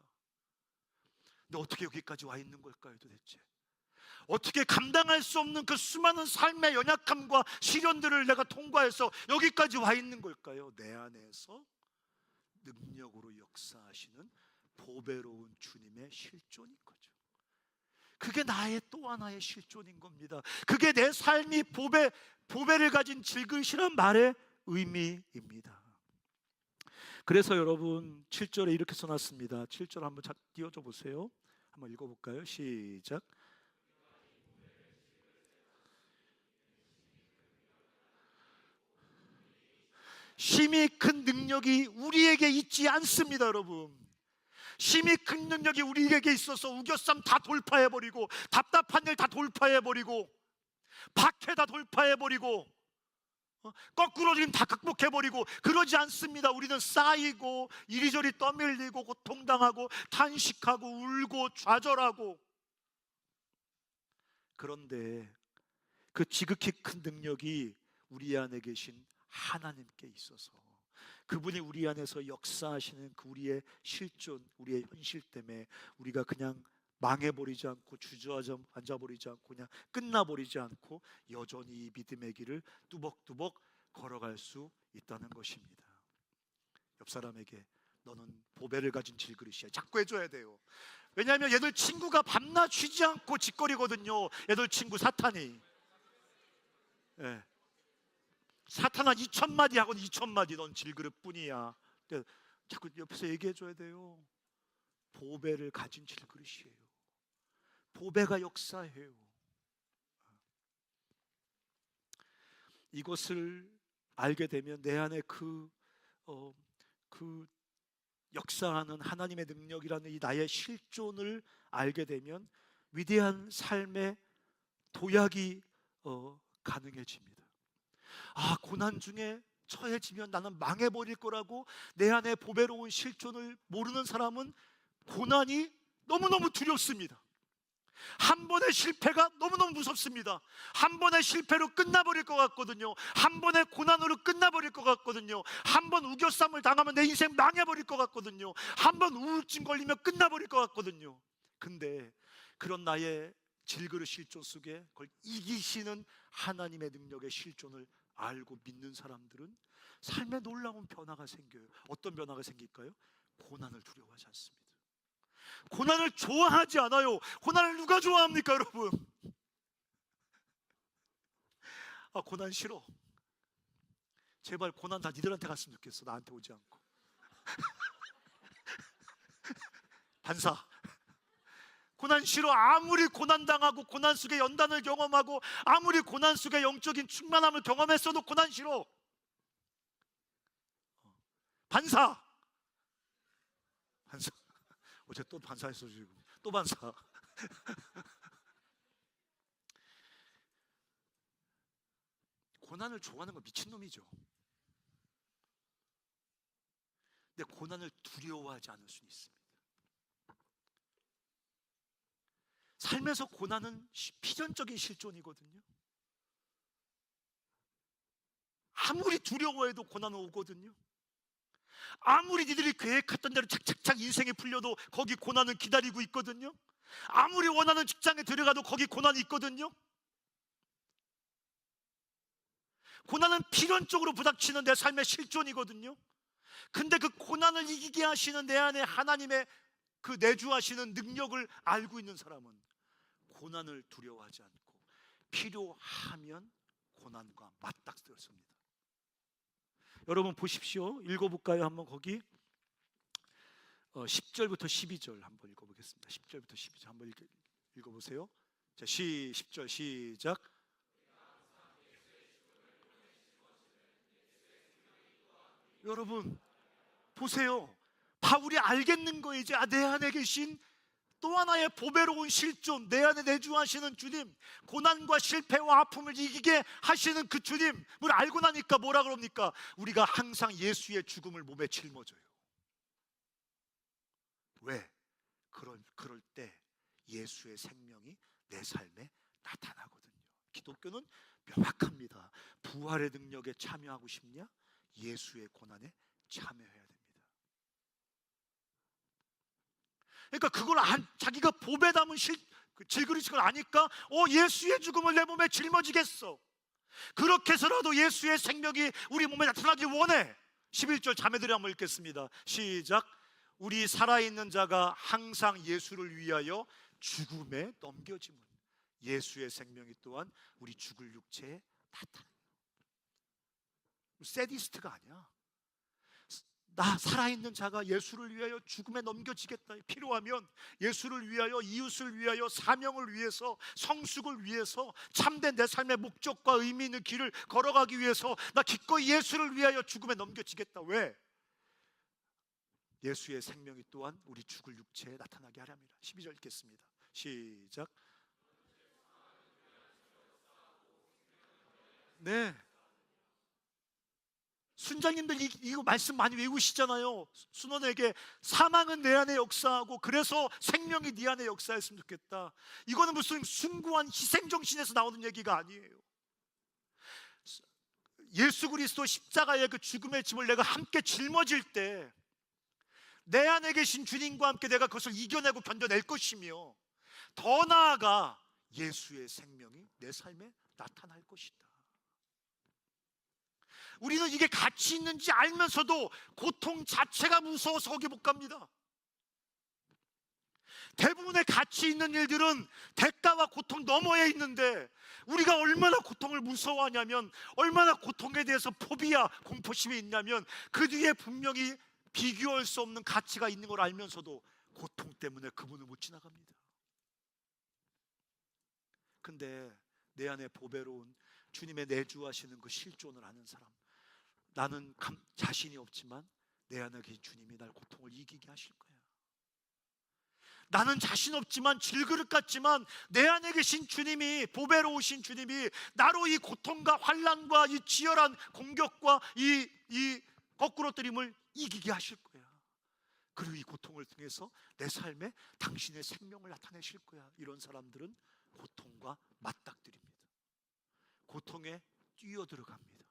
Speaker 1: 근데 어떻게 여기까지 와 있는 걸까요, 도대체? 어떻게 감당할 수 없는 그 수많은 삶의 연약함과 시련들을 내가 통과해서 여기까지 와 있는 걸까요? 내 안에서 능력으로 역사하시는 보배로운 주님의 실존인 거죠. 그게 나의 또 하나의 실존인 겁니다. 그게 내 삶이 보배를 가진 질그릇이란 말의 의미입니다. 그래서 여러분 7절에 이렇게 써놨습니다. 7절 한번 띄워줘 보세요. 한번 읽어볼까요? 시작. 심히 큰 능력이 우리에게 있지 않습니다, 여러분. 심히 큰 능력이 우리에게 있어서 우겨쌈 다 돌파해버리고, 답답한 일 다 돌파해버리고, 박해 다 돌파해버리고, 거꾸로 지금 다 극복해버리고 그러지 않습니다. 우리는 쌓이고 이리저리 떠밀리고 고통당하고 탄식하고 울고 좌절하고. 그런데 그 지극히 큰 능력이 우리 안에 계신 하나님께 있어서 그분이 우리 안에서 역사하시는 그 우리의 실존, 우리의 현실 때문에 우리가 그냥 망해버리지 않고 주저앉아버리지 않고 그냥 끝나버리지 않고 여전히 이 믿음의 길을 뚜벅뚜벅 걸어갈 수 있다는 것입니다. 옆 사람에게 너는 보배를 가진 질그릇이야 자꾸 해줘야 돼요. 왜냐하면 얘들 친구가 밤낮 쉬지 않고 짓거리거든요. 얘들 친구 사탄이. 네. 사탄아 2000마디 하고는 2000마디 넌 질그릇뿐이야. 자꾸 옆에서 얘기해줘야 돼요. 보배를 가진 질그릇이에요. 보배가 역사해요. 이것을 알게 되면 내 안에 그 역사하는 하나님의 능력이라는 이 나의 실존을 알게 되면 위대한 삶의 도약이 가능해집니다. 고난 중에 처해지면 나는 망해버릴 거라고 내 안에 보배로운 실존을 모르는 사람은 고난이 너무너무 두렵습니다. 한 번의 실패가 너무너무 무섭습니다. 한 번의 실패로 끝나버릴 것 같거든요. 한 번의 고난으로 끝나버릴 것 같거든요. 한 번 우겨쌈을 당하면 내 인생 망해버릴 것 같거든요. 한 번 우울증 걸리면 끝나버릴 것 같거든요. 근데 그런 나의 질그릇 실존 속에 그걸 이기시는 하나님의 능력의 실존을 알고 믿는 사람들은 삶에 놀라운 변화가 생겨요. 어떤 변화가 생길까요? 고난을 두려워하지 않습니다. 고난을 좋아하지 않아요. 고난을 누가 좋아합니까, 여러분? 아, 고난 싫어. 제발 고난 다 니들한테 갔으면 좋겠어. 나한테 오지 않고. 반사. 고난 싫어. 아무리 고난 당하고 고난 속의 연단을 경험하고 아무리 고난 속의 영적인 충만함을 경험했어도 고난 싫어. 반사. 반사. 어제 또 반사했어 지금. 또 반사. 고난을 좋아하는 건 미친놈이죠. 근데 고난을 두려워하지 않을 수는 있습니다. 삶에서 고난은 필연적인 실존이거든요. 아무리 두려워해도 고난은 오거든요. 아무리 니들이 계획했던 대로 착착착 인생이 풀려도 거기 고난은 기다리고 있거든요. 아무리 원하는 직장에 들어가도 거기 고난이 있거든요. 고난은 필연적으로 부닥치는 내 삶의 실존이거든요. 근데 그 고난을 이기게 하시는 내 안에 하나님의 그 내주하시는 능력을 알고 있는 사람은 고난을 두려워하지 않고 필요하면 고난과 맞닥뜨렸습니다. 여러분 보십시오. 읽어볼까요? 한번 거기 10절부터 12절 한번 읽어보겠습니다. 10절부터 12절 한번 읽어보세요. 자, 10절 시작. 여러분 보세요. 바울이 알겠는 거 이제 내 안에 계신 또 하나의 보배로운 실존, 내 안에 내주하시는 주님, 고난과 실패와 아픔을 이기게 하시는 그 주님을 알고 나니까 뭐라 그럽니까? 우리가 항상 예수의 죽음을 몸에 짊어져요. 왜? 그럴 때 예수의 생명이 내 삶에 나타나거든요. 기독교는 명확합니다. 부활의 능력에 참여하고 싶냐? 예수의 고난에 참여해야 됩니다. 그러니까 그걸 자기가 보배 담은 질그릇인 걸 아니까 예수의 죽음을 내 몸에 짊어지겠어. 그렇게 해서라도 예수의 생명이 우리 몸에 나타나기 원해. 11절 자매들이 한번 읽겠습니다. 시작. 우리 살아있는 자가 항상 예수를 위하여 죽음에 넘겨짐은 예수의 생명이 또한 우리 죽을 육체에 나타나요. 세디스트가 아니야. 나 살아있는 자가 예수를 위하여 죽음에 넘겨지겠다. 필요하면 예수를 위하여, 이웃을 위하여, 사명을 위해서, 성숙을 위해서, 참된 내 삶의 목적과 의미 있는 길을 걸어가기 위해서 나 기꺼이 예수를 위하여 죽음에 넘겨지겠다. 왜? 예수의 생명이 또한 우리 죽을 육체에 나타나게 하렵니다. 12절 읽겠습니다. 시작. 네, 순장님들 이거 말씀 많이 외우시잖아요. 순원에게 사망은 내 안에 역사하고 그래서 생명이 네 안에 역사했으면 좋겠다. 이거는 무슨 숭고한 희생정신에서 나오는 얘기가 아니에요. 예수 그리스도 십자가의 그 죽음의 짐을 내가 함께 짊어질 때 내 안에 계신 주님과 함께 내가 그것을 이겨내고 견뎌낼 것이며 더 나아가 예수의 생명이 내 삶에 나타날 것이다. 우리는 이게 가치 있는지 알면서도 고통 자체가 무서워서 거기 못 갑니다. 대부분의 가치 있는 일들은 대가와 고통 너머에 있는데 우리가 얼마나 고통을 무서워하냐면, 얼마나 고통에 대해서 포비아, 공포심이 있냐면 그 뒤에 분명히 비교할 수 없는 가치가 있는 걸 알면서도 고통 때문에 그분을 못 지나갑니다. 근데 내 안에 보배로운 주님의 내주하시는 그 실존을 아는 사람, 나는 자신이 없지만 내 안에 계신 주님이 날 고통을 이기게 하실 거야. 나는 자신 없지만 질그릇 같지만 내 안에 계신 주님이, 보배로우신 주님이 나로 이 고통과 환난과 이 치열한 공격과 이 거꾸로뜨림을 이기게 하실 거야. 그리고 이 고통을 통해서 내 삶에 당신의 생명을 나타내실 거야. 이런 사람들은 고통과 맞닥뜨립니다. 고통에 뛰어들어갑니다.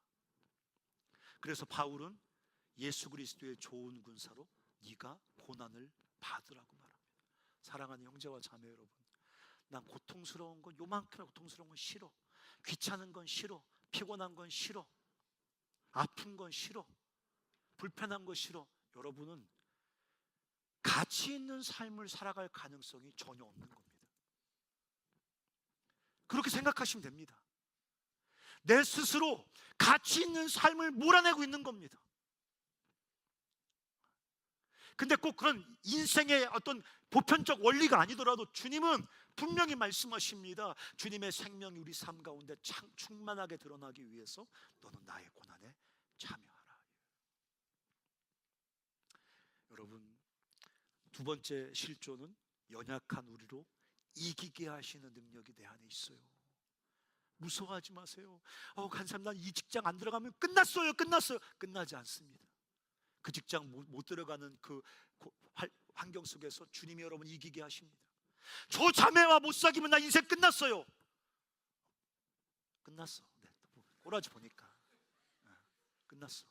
Speaker 1: 그래서 바울은 예수 그리스도의 좋은 군사로 네가 고난을 받으라고 말합니다. 사랑하는 형제와 자매 여러분, 난 고통스러운 건, 요만큼의 고통스러운 건 싫어. 귀찮은 건 싫어, 피곤한 건 싫어, 아픈 건 싫어, 불편한 건 싫어. 여러분은 가치 있는 삶을 살아갈 가능성이 전혀 없는 겁니다. 그렇게 생각하시면 됩니다. 내 스스로 가치 있는 삶을 몰아내고 있는 겁니다. 근데 꼭 그런 인생의 어떤 보편적 원리가 아니더라도 주님은 분명히 말씀하십니다. 주님의 생명이 우리 삶 가운데 충만하게 드러나기 위해서 너는 나의 고난에 참여하라. 여러분, 두 번째 실조는 연약한 우리로 이기게 하시는 능력이 내 안에 있어요. 무서워하지 마세요. 간사님, 난 이 직장 안 들어가면 끝났어요. 끝나지 않습니다. 그 직장 못 들어가는 그 환경 속에서 주님이 여러분 이기게 하십니다. 저 자매와 못 사귀면 나 인생 끝났어요. 끝났어. 네, 꼬라지 보니까 끝났어.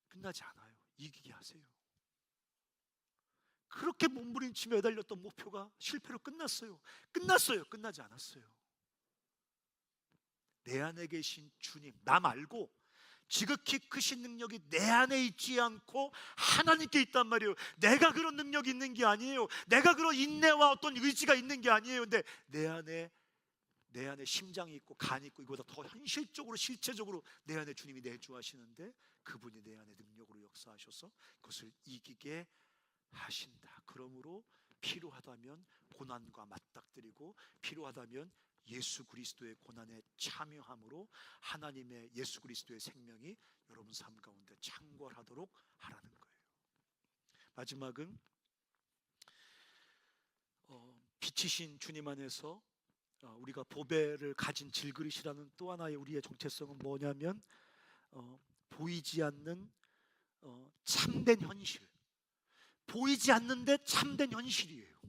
Speaker 1: 끝나지 않아요. 이기게 하세요. 그렇게 몸부림치며 매달렸던 목표가 실패로 끝났어요. 끝나지 않았어요. 내 안에 계신 주님, 나 말고 지극히 크신 능력이 내 안에 있지 않고 하나님께 있단 말이에요. 내가 그런 능력이 있는 게 아니에요. 내가 그런 인내와 어떤 의지가 있는 게 아니에요. 근데 내 안에 심장이 있고 간이 있고 이거보다 더 현실적으로 실체적으로 내 안에 주님이 내주하시는데 그분이 내 안에 능력으로 역사하셔서 그것을 이기게 하신다. 그러므로 필요하다면 고난과 맞닥뜨리고 필요하다면 예수 그리스도의 고난에 참여함으로 하나님의 예수 그리스도의 생명이 여러분 삶 가운데 창궐하도록 하라는 거예요. 마지막은 빛이신 주님 안에서 우리가 보배를 가진 질그릇이라는 또 하나의 우리의 정체성은 뭐냐면 보이지 않는 참된 현실, 보이지 않는데 참된 현실이에요.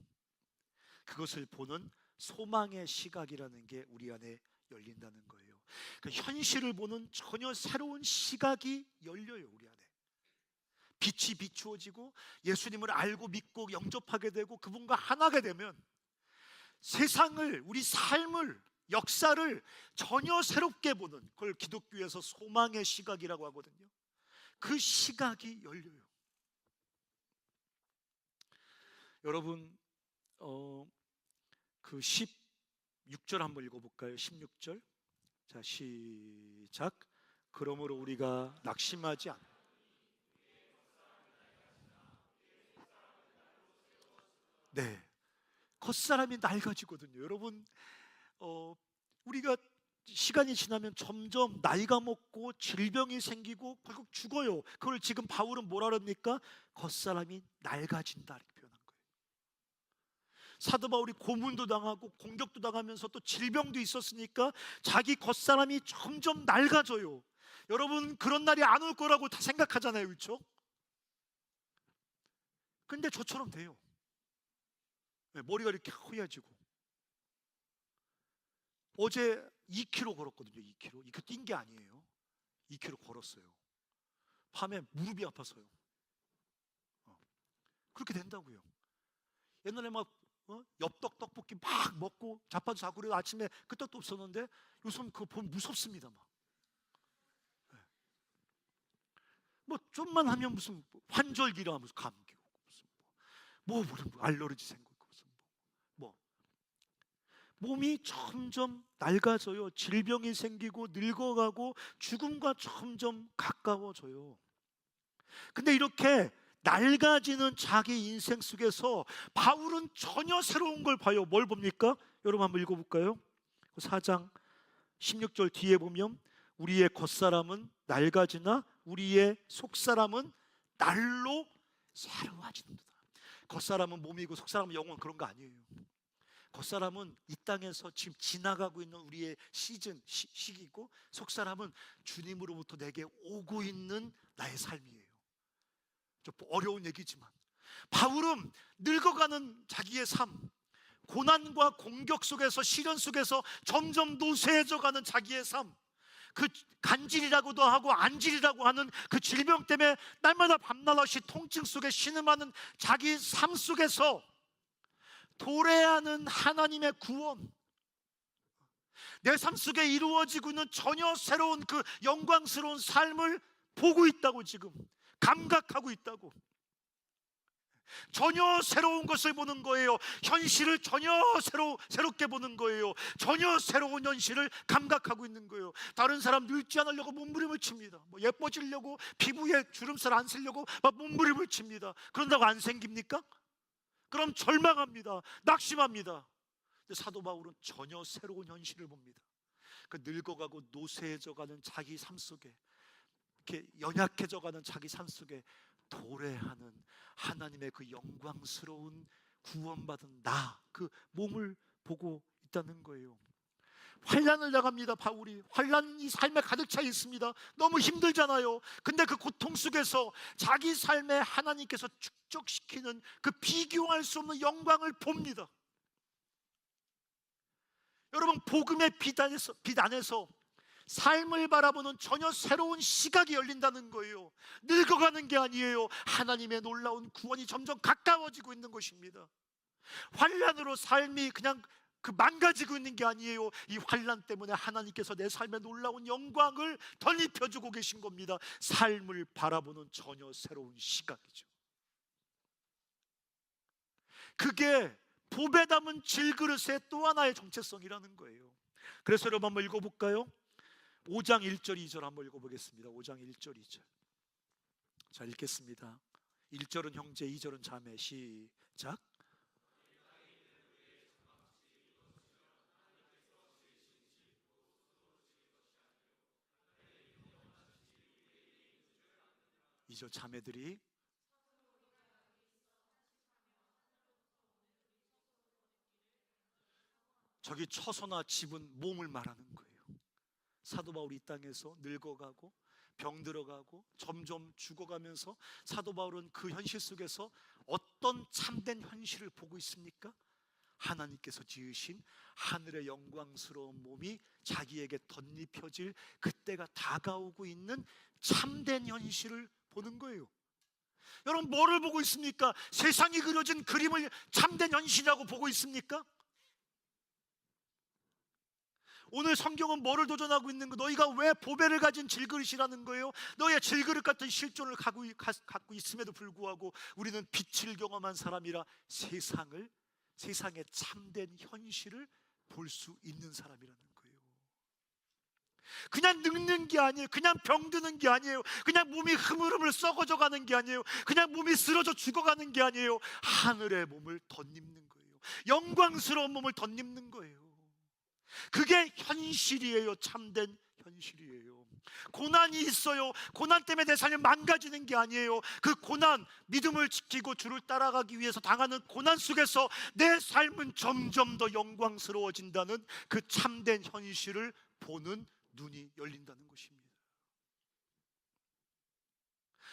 Speaker 1: 그것을 보는 소망의 시각이라는 게 우리 안에 열린다는 거예요. 그 현실을 보는 전혀 새로운 시각이 열려요. 우리 안에 빛이 비추어지고 예수님을 알고 믿고 영접하게 되고 그분과 하나가 되면 세상을, 우리 삶을, 역사를 전혀 새롭게 보는, 그걸 기독교에서 소망의 시각이라고 하거든요. 그 시각이 열려요. 여러분, 그 16절 한번 읽어볼까요? 16절. 자, 시작. 그러므로 우리가 낙심하지 않. 네, 겉사람이 낡아지거든요. 여러분, 우리가 시간이 지나면 점점 나이가 먹고 질병이 생기고 결국 죽어요. 그걸 지금 바울은 뭐라 그럽니까? 겉사람이 낡아진다 이렇게 표현한 거예요. 사도 바울이 고문도 당하고 공격도 당하면서 또 질병도 있었으니까 자기 겉사람이 점점 낡아져요. 여러분, 그런 날이 안 올 거라고 다 생각하잖아요. 그렇죠? 근데 저처럼 돼요. 머리가 이렇게 허해지고. 어제 2km 걸었거든요. 2km. 이거 뛴 게 아니에요. 2km 걸었어요. 밤에 무릎이 아파서요. 그렇게 된다고요. 옛날에 막 엽떡 떡볶이 막 먹고 자빠져 자고 그래도 아침에 그 떡도 없었는데 요즘 그거 보면 무섭습니다. 막. 뭐 좀만 하면 무슨 환절기라 무슨 감기 오고 무슨 뭐 알러지 생기고 무슨 뭐 몸이 점점 낡아져요. 질병이 생기고 늙어가고 죽음과 점점 가까워져요. 근데 이렇게 낡아지는 자기 인생 속에서 바울은 전혀 새로운 걸 봐요. 뭘 봅니까? 여러분 한번 읽어볼까요? 4장 16절 뒤에 보면 우리의 겉사람은 낡아지나 우리의 속사람은 날로 새로워지는다. 겉사람은 몸이고 속사람은 영혼, 그런 거 아니에요. 겉사람은 이 땅에서 지금 지나가고 있는 우리의 시기고 속사람은 주님으로부터 내게 오고 있는 나의 삶이에요. 좀 어려운 얘기지만 바울은 늙어가는 자기의 삶, 고난과 공격 속에서 시련 속에서 점점 노쇠해져가는 자기의 삶, 그 간질이라고도 하고 안질이라고 하는 그 질병 때문에 날마다 밤낮 없이 통증 속에 신음하는 자기 삶 속에서 도래하는 하나님의 구원, 내 삶 속에 이루어지고 있는 전혀 새로운 그 영광스러운 삶을 보고 있다고, 지금 감각하고 있다고. 전혀 새로운 것을 보는 거예요. 현실을 전혀 새롭게 보는 거예요. 전혀 새로운 현실을 감각하고 있는 거예요. 다른 사람 늙지 않으려고 몸부림을 칩니다. 뭐 예뻐지려고, 피부에 주름살 안 쓰려고 막 몸부림을 칩니다. 그런다고 안 생깁니까? 그럼 절망합니다. 낙심합니다. 근데 사도 바울은 전혀 새로운 현실을 봅니다. 그 늙어가고 노쇠해져가는 자기 삶 속에, 이렇게 연약해져가는 자기 삶 속에 도래하는 하나님의 그 영광스러운 구원받은 그 몸을 보고 있다는 거예요. 환난을 당합니다. 바울이 환난이 삶에 가득 차 있습니다. 너무 힘들잖아요. 근데 그 고통 속에서 자기 삶에 하나님께서 축적시키는 그 비교할 수 없는 영광을 봅니다. 여러분, 복음의 빛 안에서 삶을 바라보는 전혀 새로운 시각이 열린다는 거예요. 늙어가는 게 아니에요. 하나님의 놀라운 구원이 점점 가까워지고 있는 것입니다. 환난으로 삶이 그냥 망가지고 있는 게 아니에요. 이 환난 때문에 하나님께서 내 삶에 놀라운 영광을 덧입혀주고 계신 겁니다. 삶을 바라보는 전혀 새로운 시각이죠. 그게 복에 담은 질그릇의 또 하나의 정체성이라는 거예요. 그래서 여러분 한번 읽어볼까요? 5장 1절 2절 한번 읽어보겠습니다. 5장 1절 2절. 자, 읽겠습니다. 1절은 형제, 2절은 자매. 시작. 이절 자매들이 저기 처소나 집은 몸을 말하는 거예요. 사도 바울이 이 땅에서 늙어가고 병들어가고 점점 죽어가면서 사도 바울은 그 현실 속에서 어떤 참된 현실을 보고 있습니까? 하나님께서 지으신 하늘의 영광스러운 몸이 자기에게 덧입혀질 그때가 다가오고 있는 참된 현실을 보는 거예요. 여러분, 뭐를 보고 있습니까? 세상이 그려진 그림을 참된 현실이라고 보고 있습니까? 오늘 성경은 뭐를 도전하고 있는 거? 너희가 왜 보배를 가진 질그릇이라는 거예요? 너희의 질그릇 같은 실존을 갖고 있음에도 불구하고 우리는 빛을 경험한 사람이라 세상의 참된 현실을 볼 수 있는 사람이라는 거예요. 그냥 늙는 게 아니에요. 그냥 병드는 게 아니에요. 그냥 몸이 흐물흐물 썩어져 가는 게 아니에요. 그냥 몸이 쓰러져 죽어가는 게 아니에요. 하늘의 몸을 덧입는 거예요. 영광스러운 몸을 덧입는 거예요. 그게 현실이에요. 참된 현실이에요. 고난이 있어요. 고난 때문에 내 삶이 망가지는 게 아니에요. 그 고난, 믿음을 지키고 주를 따라가기 위해서 당하는 고난 속에서 내 삶은 점점 더 영광스러워진다는 그 참된 현실을 보는 눈이 열린다는 것입니다.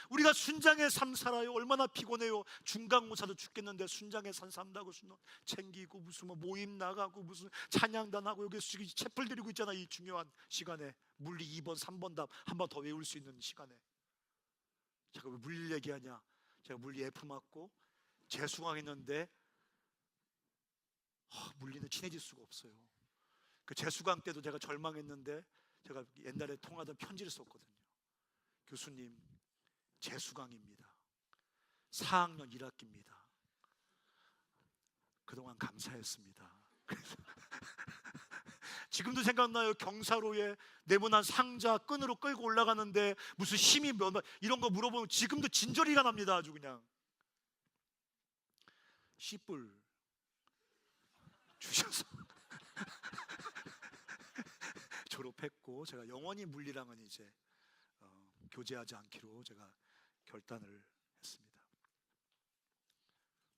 Speaker 1: 우리가 순장의 삶 살아요. 얼마나 피곤해요. 중간고사도 죽겠는데 순장의 삶 산다고 챙기고 무슨 모임 나가고 무슨 찬양단하고 여기 채플 드리고 있잖아. 이 중요한 시간에 물리 2번 3번 답 한 번 더 외울 수 있는 시간에. 제가 왜 물리 얘기하냐? 제가 물리 F 맞고 재수강했는데 물리는 친해질 수가 없어요. 그 재수강 때도 제가 절망했는데 제가 옛날에 통하던 편지를 썼거든요. 교수님, 재수강입니다. 4학년 1학기입니다. 그동안 감사했습니다. 지금도 생각나요. 경사로에 네모난 상자 끈으로 끌고 올라가는데 무슨 힘이 이런 거 물어보면 지금도 진저리가 납니다. 아주 그냥 씨뿔 주셔서 졸업했고, 제가 영원히 물리랑은 이제 교제하지 않기로 제가 결단을 했습니다.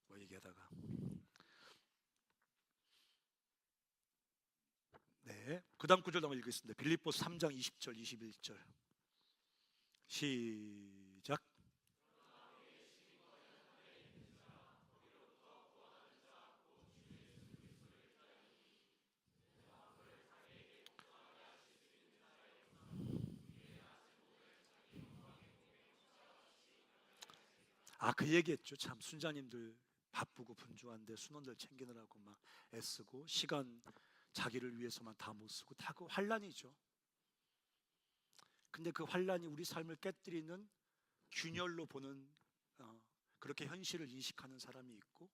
Speaker 1: 뭐 얘기하다가 그 다음 구절 한번 읽겠습니다. 빌립보서 3장 20절 21절 시작. 그 얘기했죠. 참 순자님들 바쁘고 분주한데 순원들 챙기느라고 막 애쓰고 시간 자기를 위해서만 다 못 쓰고 다 그 환란이죠. 근데 그 환란이 우리 삶을 깨뜨리는 균열로 보는 그렇게 현실을 인식하는 사람이 있고,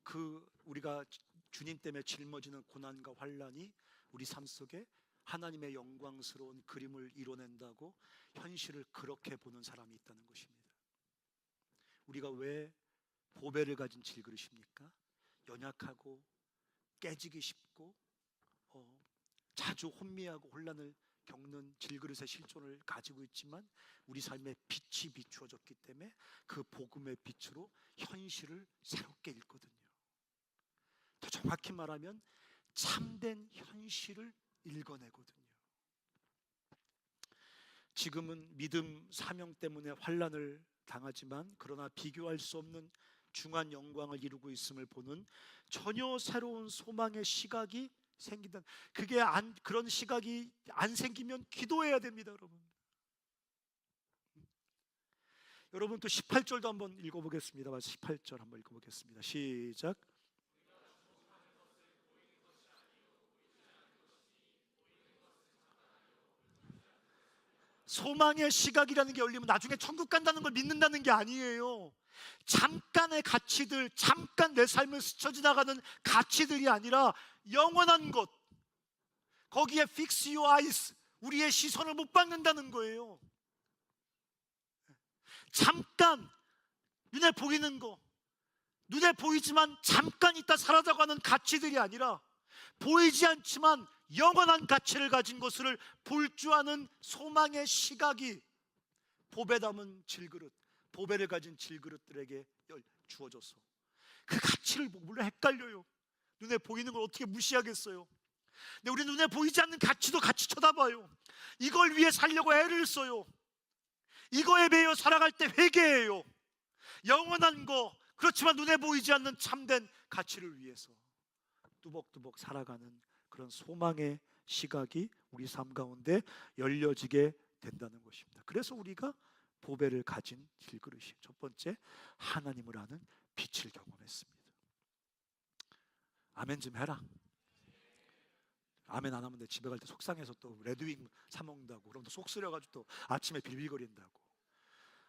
Speaker 1: 그 우리가 주님 때문에 짊어지는 고난과 환란이 우리 삶 속에 하나님의 영광스러운 그림을 이뤄낸다고 현실을 그렇게 보는 사람이 있다는 것입니다. 우리가 왜 보배를 가진 질그릇입니까? 연약하고 깨지기 쉽고 자주 혼미하고 혼란을 겪는 질그릇의 실존을 가지고 있지만 우리 삶에 빛이 비추어졌기 때문에 그 복음의 빛으로 현실을 새롭게 읽거든요. 더 정확히 말하면 참된 현실을 읽어내거든요. 지금은 믿음 사명 때문에 환란을 당하지만 그러나 비교할 수 없는 중한 영광을 이루고 있음을 보는 전혀 새로운 소망의 시각이 생긴다. 그런 시각이 안 생기면 기도해야 됩니다, 여러분. 여러분 또 18절도 한번 읽어보겠습니다. 18절 한번 읽어보겠습니다. 시작. 소망의 시각이라는 게 열리면 나중에 천국 간다는 걸 믿는다는 게 아니에요. 잠깐의 가치들, 잠깐 내 삶을 스쳐 지나가는 가치들이 아니라 영원한 것, 거기에 fix your eyes, 우리의 시선을 못 받는다는 거예요. 잠깐 눈에 보이는 거, 눈에 보이지만 잠깐 있다 사라져가는 가치들이 아니라 보이지 않지만 영원한 가치를 가진 것을 볼 줄 아는 소망의 시각이 보배 담은 질그릇, 보배를 가진 질그릇들에게 주어져서 그 가치를 보고 물론 헷갈려요. 눈에 보이는 걸 어떻게 무시하겠어요? 근데 우리 눈에 보이지 않는 가치도 같이 쳐다봐요. 이걸 위해 살려고 애를 써요. 이거에 매여 살아갈 때 회개해요. 영원한 거, 그렇지만 눈에 보이지 않는 참된 가치를 위해서 뚜벅뚜벅 살아가는 그런 소망의 시각이 우리 삶 가운데 열려지게 된다는 것입니다. 그래서 우리가 보배를 가진 질그릇이 첫 번째, 하나님을 아는 빛을 경험했습니다. 아멘 좀 해라. 아멘 안 하면 내 집에 갈 때 속상해서 또 레드윙 사 먹는다고, 그럼 또 속 쓰려가지고 또 아침에 빌빌거린다고.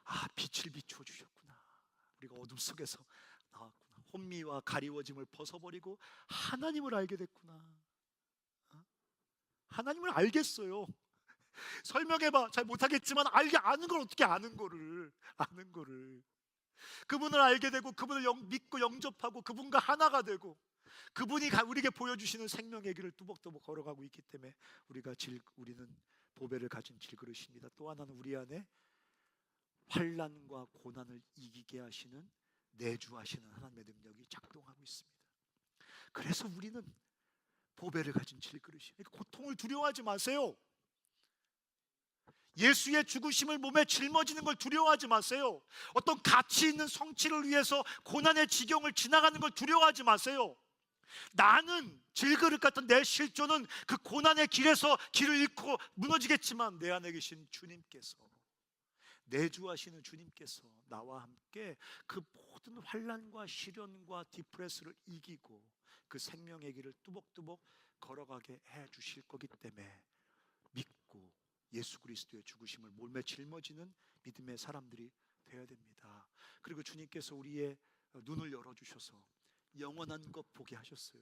Speaker 1: 아, 빛을 비추어 주셨구나. 우리가 어둠 속에서 나왔구나. 혼미와 가리워짐을 벗어버리고 하나님을 알게 됐구나. 하나님을 알겠어요. 설명해봐 잘 못하겠지만 아는 걸 어떻게 아는 거를 그분을 알게 되고 그분을 믿고 영접하고 그분과 하나가 되고 그분이 우리에게 보여주시는 생명의 길을 뚜벅뚜벅 걸어가고 있기 때문에 우리는 보배를 가진 질그릇입니다. 또 하나는 우리 안에 환난과 고난을 이기게 하시는 내주하시는 하나님의 능력이 작동하고 있습니다. 그래서 우리는 보배를 가진 질그릇이에요. 그러니까 고통을 두려워하지 마세요. 예수의 죽으심을 몸에 짊어지는 걸 두려워하지 마세요. 어떤 가치 있는 성취를 위해서 고난의 지경을 지나가는 걸 두려워하지 마세요. 나는 질그릇 같은 내 실존은 그 고난의 길에서 길을 잃고 무너지겠지만 내 안에 계신 주님께서, 내주하시는 주님께서 나와 함께 그 모든 환난과 시련과 디프레스를 이기고 그 생명의 길을 뚜벅뚜벅 걸어가게 해 주실 거기 때문에 믿고 예수 그리스도의 죽으심을 몸에 짊어지는 믿음의 사람들이 되어야 됩니다. 그리고 주님께서 우리의 눈을 열어주셔서 영원한 것 보게 하셨어요.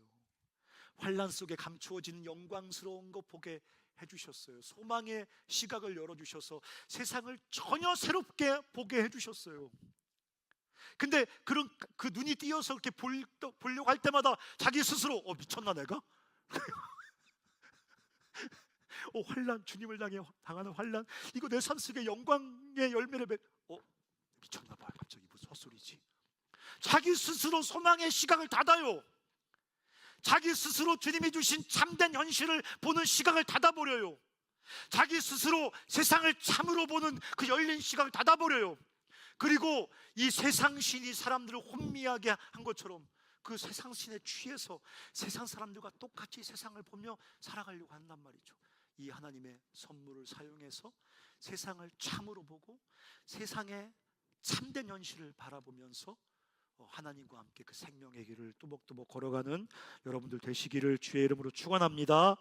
Speaker 1: 환난 속에 감추어지는 영광스러운 것 보게 해주셨어요. 소망의 시각을 열어주셔서 세상을 전혀 새롭게 보게 해주셨어요. 근데 그 눈이 띄어서 이렇게 보려고 할 때마다 자기 스스로 미쳤나 내가? 환난, 주님을 당하는 환난, 이거 내 삶 속에 영광의 열매를 미쳤나 봐. 갑자기 무슨 헛소리지? 자기 스스로 소망의 시각을 닫아요. 자기 스스로 주님이 주신 참된 현실을 보는 시각을 닫아버려요. 자기 스스로 세상을 참으로 보는 그 열린 시각을 닫아버려요. 그리고 이 세상신이 사람들을 혼미하게 한 것처럼 그 세상신에 취해서 세상 사람들과 똑같이 세상을 보며 살아가려고 한단 말이죠. 이 하나님의 선물을 사용해서 세상을 참으로 보고 세상의 참된 현실을 바라보면서 하나님과 함께 그 생명의 길을 또박또박 걸어가는 여러분들 되시기를 주의 이름으로 축원합니다.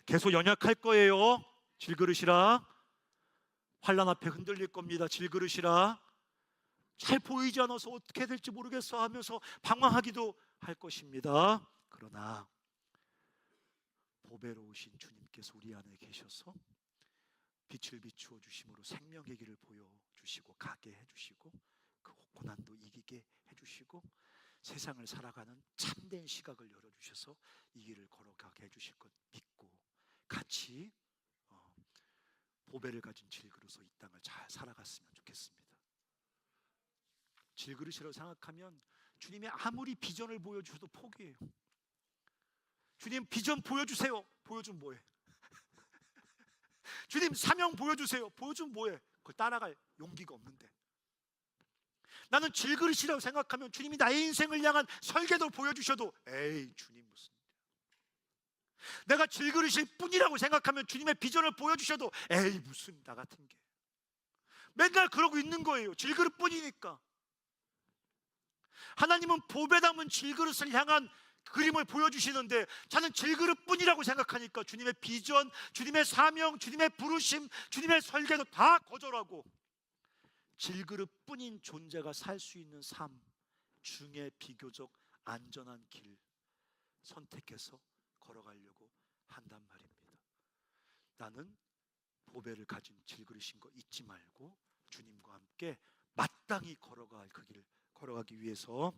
Speaker 1: 계속 연약할 거예요. 질그릇이라. 환난 앞에 흔들릴 겁니다. 질그릇이라. 잘 보이지 않아서 어떻게 될지 모르겠어 하면서 방황하기도 할 것입니다. 그러나 보배로우신 주님께서 우리 안에 계셔서 빛을 비추어 주심으로 생명의 길을 보여주시고 가게 해주시고 그 고난도 이기게 해주시고 세상을 살아가는 참된 시각을 열어주셔서 이 길을 걸어가게 해주실 것 믿고 같이 보배를 가진 질그릇으로 이 땅을 잘 살아갔으면 좋겠습니다. 질그릇이라고 생각하면 주님이 아무리 비전을 보여주셔도 포기해요. 주님 비전 보여주세요. 보여주면 뭐해? 주님 사명 보여주세요. 보여주면 뭐해? 그걸 따라갈 용기가 없는데, 나는 질그릇이라고 생각하면 주님이 나의 인생을 향한 설계도를 보여주셔도 에이 주님 무슨, 내가 질그릇일 뿐이라고 생각하면 주님의 비전을 보여주셔도 에이 무슨 나 같은 게, 맨날 그러고 있는 거예요. 질그릇 뿐이니까. 하나님은 보배 담은 질그릇을 향한 그림을 보여주시는데 저는 질그릇 뿐이라고 생각하니까 주님의 비전, 주님의 사명, 주님의 부르심, 주님의 설계도 다 거절하고 질그릇 뿐인 존재가 살 수 있는 삶 중에 비교적 안전한 길 선택해서 걸어가려고 한단 말입니다. 나는 보배를 가진 질그릇인 거 잊지 말고 주님과 함께 마땅히 걸어갈 그 길을 걸어가기 위해서